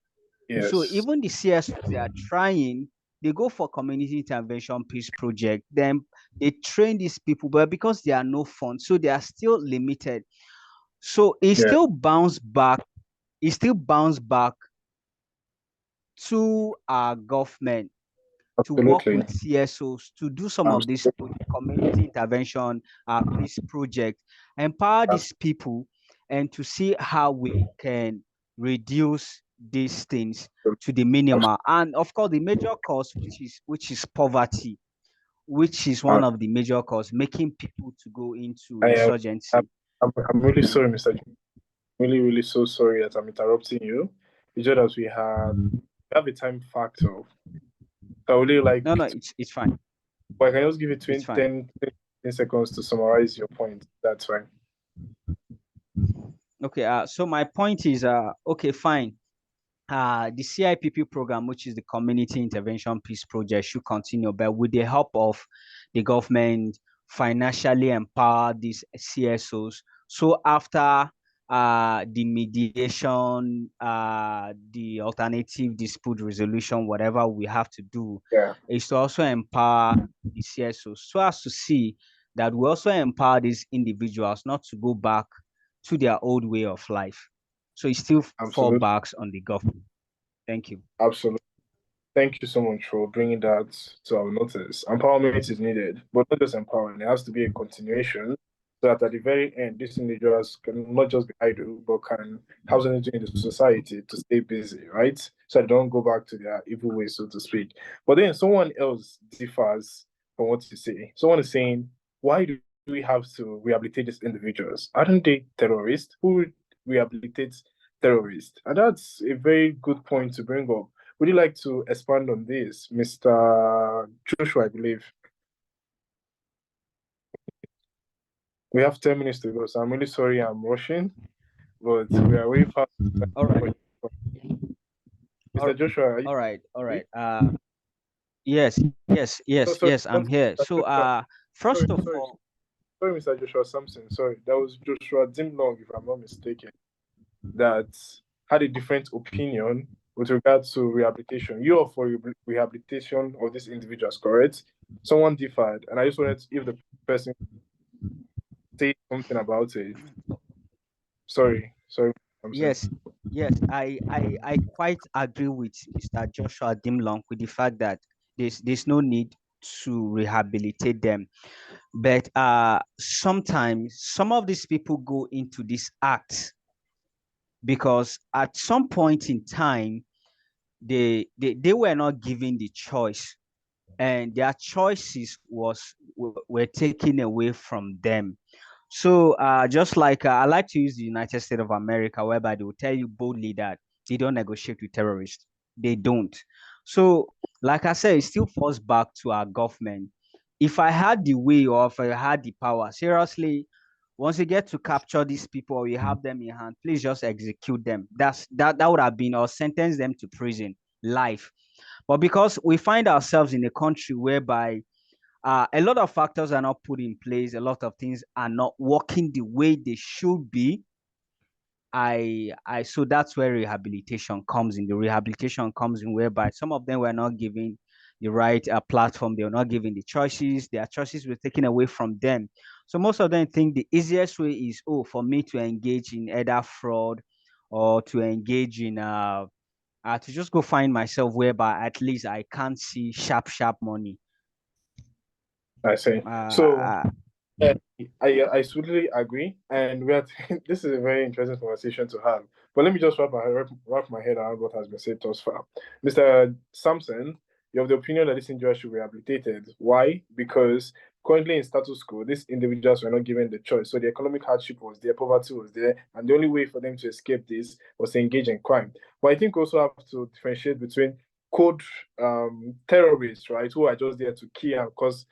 So Yes. even the CS, they are trying, they go for community intervention peace project, then they train these people, but because there are no funds, so they are still limited. So it Yeah. still bounce back, to our government to work Absolutely. with CSOs to do some of this community intervention peace project, empower these people, and to see how we can reduce these things to the minimum. And of course, the major cause, which is poverty, which is one of the major causes, making people to go into insurgency. I'm really sorry, Mr. Really, really so sorry that I'm interrupting you. It's just that we have a time factor. So I would really like No, it's fine. But I can just give you 20, It's fine. 10 seconds to summarize your point. That's fine. Okay, so my point is, okay, fine. The CIPP program, which is the Community Intervention Peace Project, should continue, but with the help of the government, financially empower these CSOs. So after the mediation, the alternative dispute resolution, whatever we have to do, is to also empower the CSOs, so as to see that we also empower these individuals not to go back to their old way of life. So it still fall back on the government. Thank you. Absolutely. Thank you so much for bringing that to our notice. Empowerment is needed, but not just empowering. It has to be a continuation so that at the very end, these individuals can not just be idle, but can have something to do in the society to stay busy, right? So they don't go back to their evil ways, so to speak. But then someone else differs from what you say. Someone is saying, why do we have to rehabilitate these individuals? Aren't they terrorists? Who rehabilitates terrorists? And that's a very good point to bring up. Would you like to expand on this, Mr. Joshua, I believe? We have 10 minutes to go, so I'm really sorry I'm rushing, but we are way fast. All right. Mr. Joshua, are you all right. Yes, I'm here. So, first of all, sorry, Mr. Joshua Sampson, sorry, that was Joshua Dimlong, if I'm not mistaken, that had a different opinion with regard to rehabilitation. You are for rehabilitation of these individuals, correct? Someone differed, and I just wanted to, if the person say something about it. Sorry. Yes, I quite agree with Mr. Joshua Dimlong with the fact that there's no need to rehabilitate them. But sometimes some of these people go into this act because at some point in time they were not given the choice, and their choices were taken away from them. So just like I like to use the United States of America, whereby they will tell you boldly that they don't negotiate with terrorists. They don't. So, like I said, it still falls back to our government. If I had the way, or if I had the power, seriously, once you get to capture these people or you have them in hand, please just execute them. That would have been, or sentence them to prison, life. But because we find ourselves in a country whereby a lot of factors are not put in place, a lot of things are not working the way they should be, so that's where rehabilitation comes in. The rehabilitation comes in whereby some of them were not given the right platform, they were not given the choices, their choices were taken away from them. So most of them think the easiest way is, for me to engage in either fraud or to engage in to just go find myself whereby at least I can't see sharp money. I see. So I absolutely agree, and we are this is a very interesting conversation to have. But let me just wrap my head around what has been said thus far. Mr. Sampson, you have the opinion that this individual should be rehabilitated. Why? Because currently in status quo, these individuals were not given the choice. So the economic hardship was there, poverty was there, and the only way for them to escape this was to engage in crime. But I think also have to differentiate between code terrorists, right, who are just there to kill and cause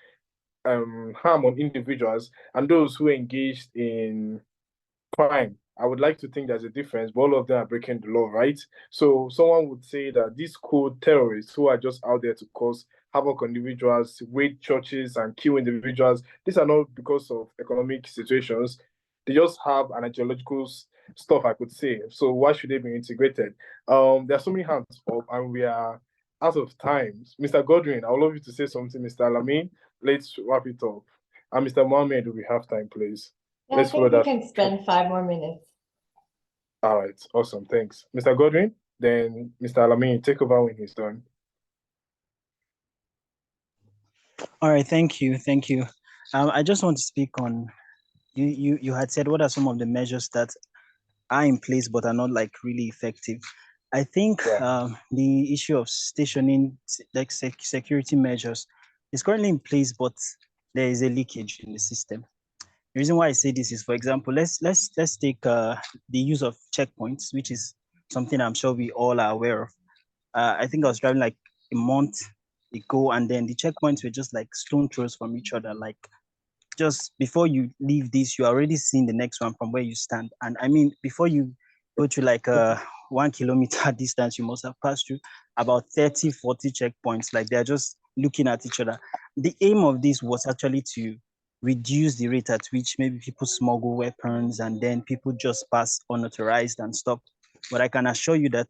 harm on individuals, and those who engaged in crime. I would like to think there's a difference, but all of them are breaking the law, right? So someone would say that these code terrorists who are just out there to cause havoc on individuals, raid churches and kill individuals, these are not because of economic situations. They just have an ideological stuff I could say. So why should they be integrated? There are so many hands up, and we are out of time. Mr. Godwin, I would love you to say something. Mr. Lamin, let's wrap it up. And Mr. Mohammed, do we have time, please? Yeah, I Let's follow think we that. can spend 5 more minutes. All right, awesome, thanks. Mr. Godwin, then Mr. Alamin, take over when he's done. All right, thank you. I just want to speak on, you had said what are some of the measures that are in place but are not like really effective. I think the issue of stationing like security measures is currently in place, but there is a leakage in the system. The reason why I say this is, for example, let's take the use of checkpoints, which is something I'm sure we all are aware of. I think I was driving like a month ago, and then the checkpoints were just like stone throws from each other. Like just before you leave this, you're already seeing the next one from where you stand. And I mean, before you go to like a 1 kilometer distance, you must have passed through about 30, 40 checkpoints. Like they're just looking at each other. The aim of this was actually to reduce the rate at which maybe people smuggle weapons and then people just pass unauthorized and stop. But I can assure you that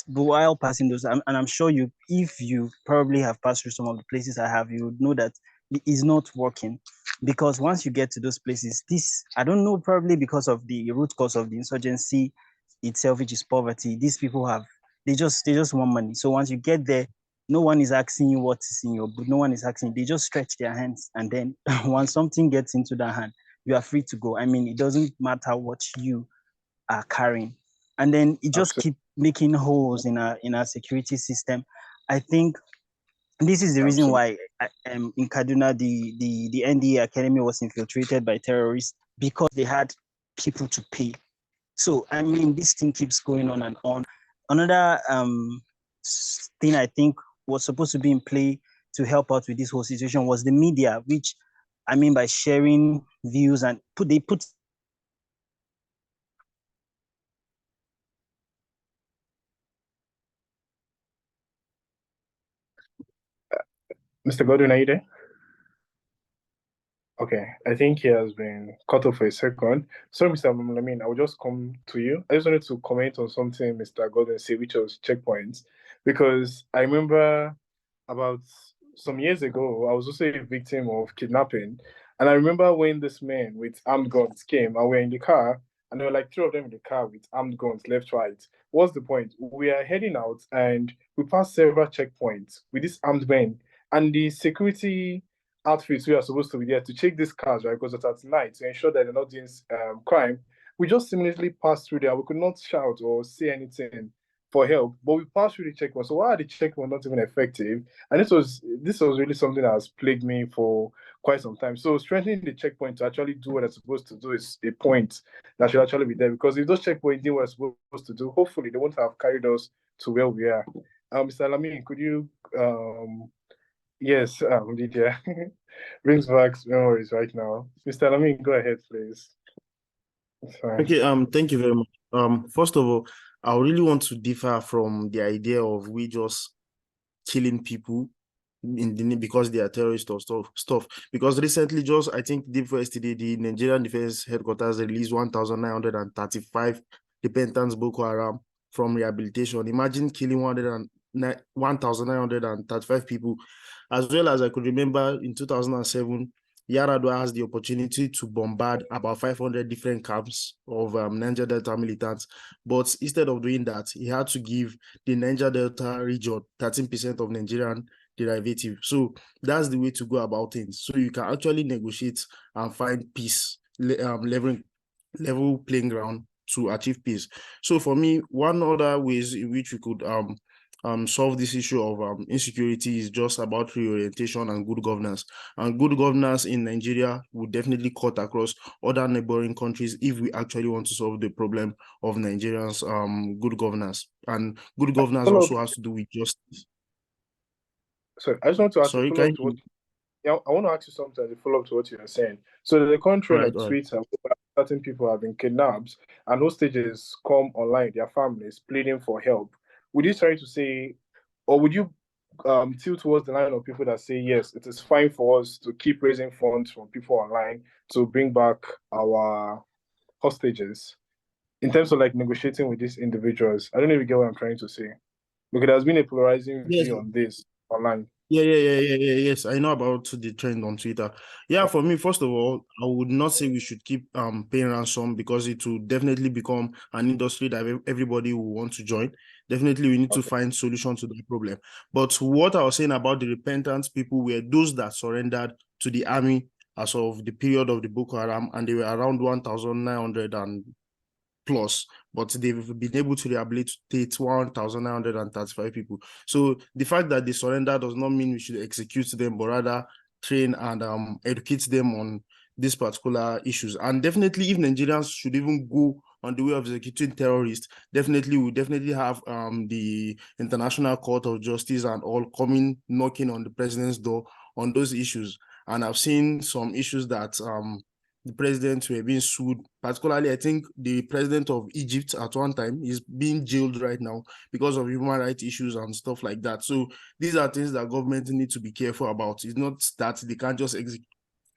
while passing those, and I'm sure you, if you probably have passed through some of the places I have, you would know that it is not working, because once you get to those places, this, I don't know, probably because of the root cause of the insurgency itself, which is poverty. These people have, they just want money. So once you get there, no one is asking you what is in your boot. No one is asking. They just stretch their hands, and then once something gets into that hand, you are free to go. I mean, it doesn't matter what you are carrying, and then it just keep making holes in our security system. I think this is the reason why in Kaduna the NDA Academy was infiltrated by terrorists, because they had people to pay. So I mean, this thing keeps going on and on. Another thing I think was supposed to be in play to help out with this whole situation was the media, which I mean by sharing views and they put. Mr. Godwin, are you there? Okay, I think he has been cut off for a second. So, Mr. Lamin, I will just come to you. I just wanted to comment on something Mr. Godwin said, which was checkpoints, because I remember about some years ago, I was also a victim of kidnapping. And I remember when this man with armed guns came and we were in the car, and there were like 3 of them in the car with armed guns left, right. What's the point? We are heading out and we passed several checkpoints with these armed men, and the security outfits who are supposed to be there to check these cars, right? Because it's at night to ensure that they're not doing crime. We just seamlessly passed through there. We could not shout or say anything for help, but we passed through the checkpoint. So why are the checkpoints not even effective? And this was really something that has plagued me for quite some time. So strengthening the checkpoint to actually do what it's supposed to do is a point that should actually be there, because if those checkpoints did what it's supposed to do, hopefully they won't have carried us to where we are. Mr. Lamin, could you yes, Lydia brings back memories right now. Mr. Lamin, go ahead, please. It's fine. Okay, thank you very much. First of all, I really want to differ from the idea of we just killing people because they are terrorists or stuff. Because recently, just I think day before yesterday, the Nigerian Defense Headquarters released 1,935 repentance Boko Haram from rehabilitation. Imagine killing 1,935 people. As well as I could remember in 2007, Yaradua has the opportunity to bombard about 500 different camps of Niger Delta militants. But instead of doing that, he had to give the Niger Delta region 13% of Nigerian derivative. So that's the way to go about things. So you can actually negotiate and find peace, level playing ground to achieve peace. So for me, one other ways in which we could solve this issue of insecurity is just about reorientation and good governance. And good governance in Nigeria would definitely cut across other neighboring countries if we actually want to solve the problem of Nigerians' good governance. And good governance also has to do with justice. Sorry, I just want to ask you follow up to what. Yeah, I want to ask you something as a follow up to what you are saying. So the country like Twitter, certain people have been kidnapped, and hostages come online, their families pleading for help. Would you try to say, or would you tilt towards the line of people that say yes, it is fine for us to keep raising funds from people online to bring back our hostages? in terms of like negotiating with these individuals. I don't know if you get what I'm trying to say. Because there's been a polarizing Yes. view on this online. Yes. I know about the trend on Twitter. Yeah, for me, first of all, I would not say we should keep paying ransom, because it will definitely become an industry that everybody will want to join. Definitely, we need to find solutions to the problem. But what I was saying about the repentant people were those that surrendered to the army as of the period of the Boko Haram, and they were around 1,900 and plus, but they've been able to rehabilitate 1,935 people. So the fact that they surrender does not mean we should execute them, but rather train and educate them on these particular issues. And definitely, if Nigerians should even go on the way of executing terrorists, we definitely have the International Court of Justice and all coming knocking on the president's door on those issues. And I've seen some issues that the presidents were being sued. Particularly, I think the president of Egypt at one time is being jailed right now because of human rights issues and stuff like that. So these are things that government need to be careful about. It's not that they can't just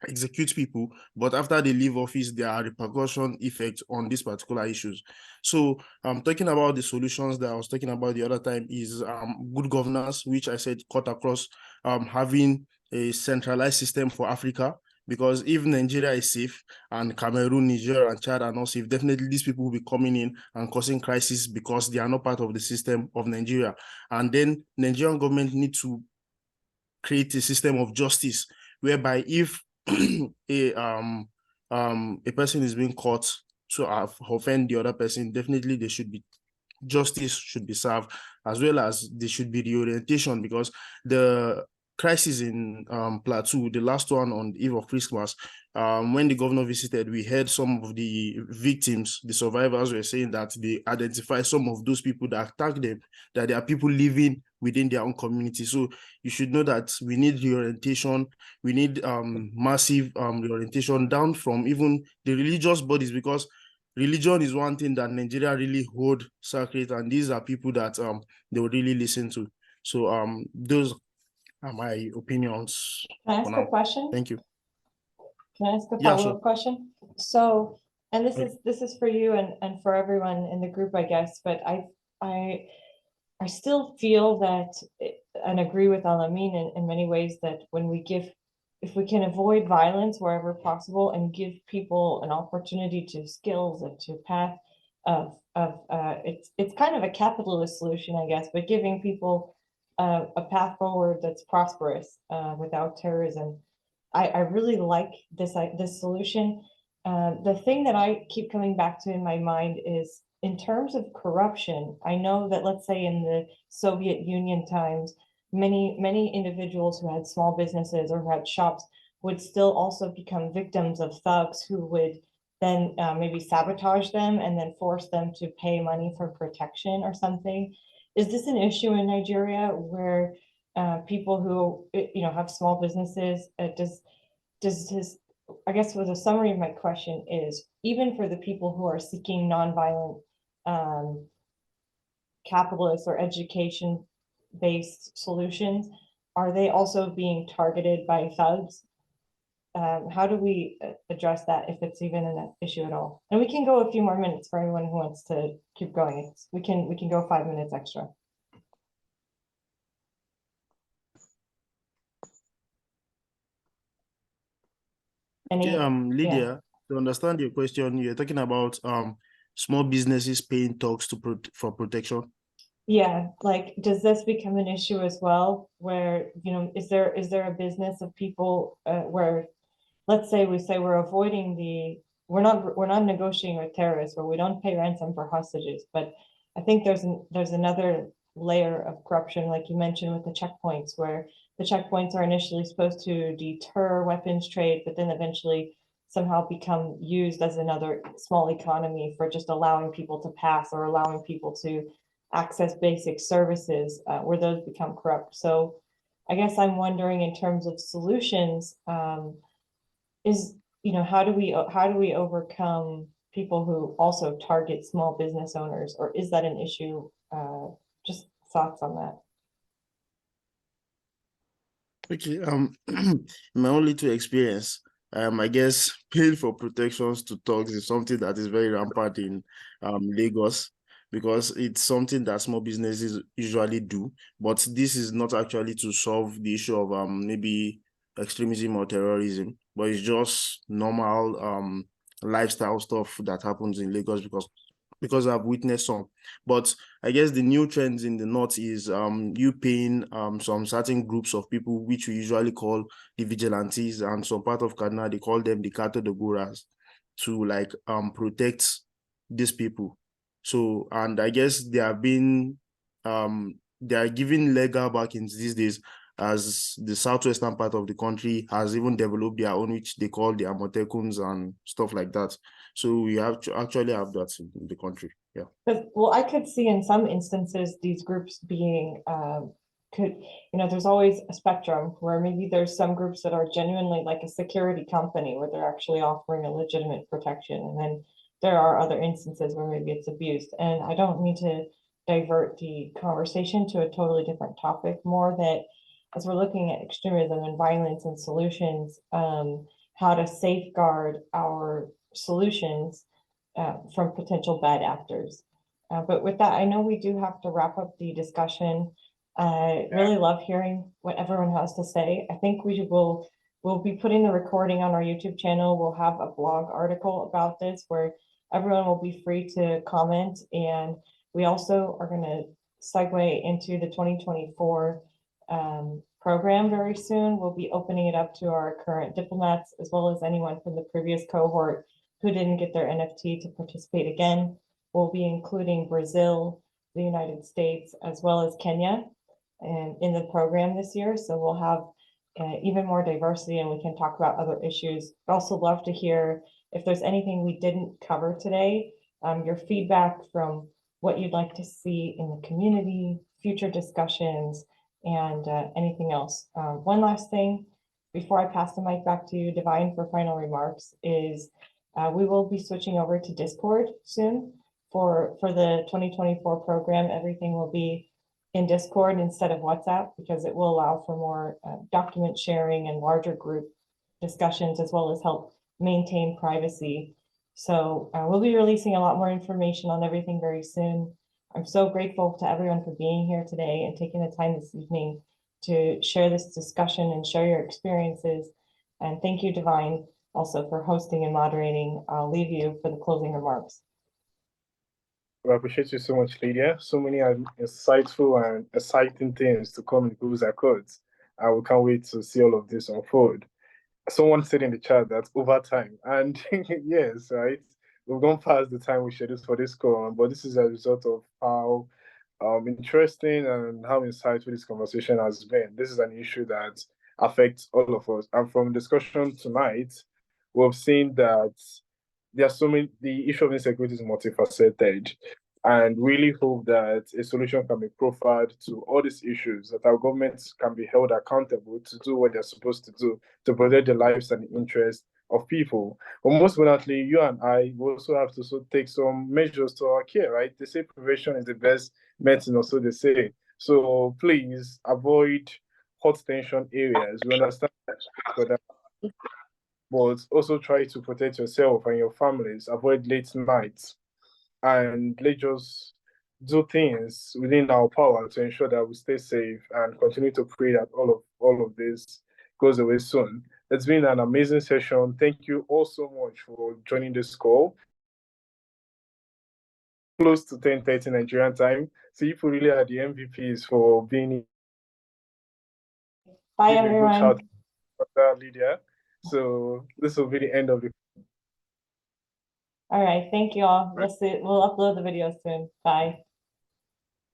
execute people, but after they leave office, there are repercussion effects on these particular issues. So talking about the solutions that I was talking about the other time is good governance, which I said cut across having a centralized system for Africa. Because if Nigeria is safe and Cameroon, Niger, and Chad are not safe, definitely these people will be coming in and causing crisis because they are not part of the system of Nigeria. And then Nigerian government need to create a system of justice whereby if a person is being caught to offend the other person, definitely justice should be served, as well as there should be reorientation, because the crisis in Plateau, the last one on the eve of Christmas, when the governor visited, we heard some of the victims, the survivors were saying that they identify some of those people that attacked them, that there are people living within their own community. So you should know that we need reorientation, we need massive reorientation down from even the religious bodies, because religion is one thing that Nigeria really hold sacred, and these are people that they would really listen to. So those are my opinions. Can I ask a question? Thank you. Can I ask a Yeah, follow-up sure. question? So, and this Okay. is for you and for everyone in the group, I guess, but I still feel that and agree with Alamin in many ways that if we can avoid violence wherever possible and give people an opportunity to skills and to path of it's kind of a capitalist solution, I guess, but giving people a path forward that's prosperous without terrorism. I really like this solution. The thing that I keep coming back to in my mind is in terms of corruption. I know that, let's say in the Soviet Union times, many individuals who had small businesses or who had shops would still also become victims of thugs who would then maybe sabotage them and then force them to pay money for protection or something. Is this an issue in Nigeria where people who have small businesses, does his, I guess what the summary of my question is, even for the people who are seeking nonviolent capitalist or education-based solutions, are they also being targeted by thugs? How do we address that if it's even an issue at all? And we can go a few more minutes for anyone who wants to keep going. We can go 5 minutes extra. Okay, Lydia, to understand your question, you're talking about small businesses paying thugs for protection. Yeah, like, does this become an issue as well, where, is there a business of people where, let's say we're avoiding we're not negotiating with terrorists, where we don't pay ransom for hostages, but I think there's another layer of corruption, like you mentioned with the checkpoints, where the checkpoints are initially supposed to deter weapons trade, but then eventually somehow become used as another small economy for just allowing people to pass or allowing people to access basic services, where those become corrupt. So I guess I'm wondering, in terms of solutions, how do we overcome people who also target small business owners, or is that an issue? Just thoughts on that. Okay, in my own little experience, I guess paying for protections to thugs is something that is very rampant in Lagos, because it's something that small businesses usually do. But this is not actually to solve the issue of maybe extremism or terrorism, but it's just normal lifestyle stuff that happens in Lagos because I've witnessed some. But I guess the new trends in the north is you paying some certain groups of people, which we usually call the vigilantes, and some part of Kaduna they call them the Kato de Goras, to like protect these people. So, and I guess they are giving legal backings these days, as the southwestern part of the country has even developed their own, which they call the Amotekuns and stuff like that. So we have to actually have that in the country. Yeah. Well, I could see in some instances these groups being there's always a spectrum where maybe there's some groups that are genuinely like a security company where they're actually offering a legitimate protection, and then there are other instances where maybe it's abused. And I don't need to divert the conversation to a totally different topic, more that as we're looking at extremism and violence and solutions, how to safeguard our solutions from potential bad actors. But with that, I know we do have to wrap up the discussion. I really love hearing what everyone has to say. I think we'll be putting the recording on our YouTube channel. We'll have a blog article about this where everyone will be free to comment. And we also are going to segue into the 2024 program very soon. We'll be opening it up to our current diplomats, as well as anyone from the previous cohort who didn't get their NFT to participate again. We'll be including Brazil, the United States, as well as Kenya in the program this year. So we'll have even more diversity, and we can talk about other issues. I'd also love to hear if there's anything we didn't cover today, your feedback from what you'd like to see in the community, future discussions, and anything else. One last thing before I pass the mic back to you, Divine, for final remarks is we will be switching over to Discord soon for the 2024 program. Everything will be in Discord instead of WhatsApp, because it will allow for more document sharing and larger group discussions, as well as help maintain privacy. So we'll be releasing a lot more information on everything very soon. I'm so grateful to everyone for being here today and taking the time this evening to share this discussion and share your experiences. And thank you, Divine, also for hosting and moderating. I'll leave you for the closing remarks. I appreciate you so much, Lydia. So many insightful and exciting things to come in those accords. We can't wait to see all of this unfold. Someone said in the chat that overtime, and yes, right, we've gone past the time we scheduled for this call, but this is a result of how interesting and how insightful this conversation has been. This is an issue that affects all of us, and from discussion tonight, we've seen that there are so many. The issue of insecurity is multifaceted, and really hope that a solution can be profiled to all these issues, that our governments can be held accountable to do what they're supposed to do to protect the lives and the interests of people. But most importantly, you and I will also have to take some measures to our care, right? They say prevention is the best medicine, or so they say. So please avoid hot tension areas. We understand that, but also try to protect yourself and your families. Avoid late nights, and let's just do things within our power to ensure that we stay safe, and continue to pray that all of this goes away soon. It's been an amazing session. Thank you all so much for joining this call. Close to 10:30 Nigerian time. So you really are the MVPs for being here. Bye, everyone. Lydia. So this will be the end of the. All right. Thank you all. We'll upload the video soon. Bye.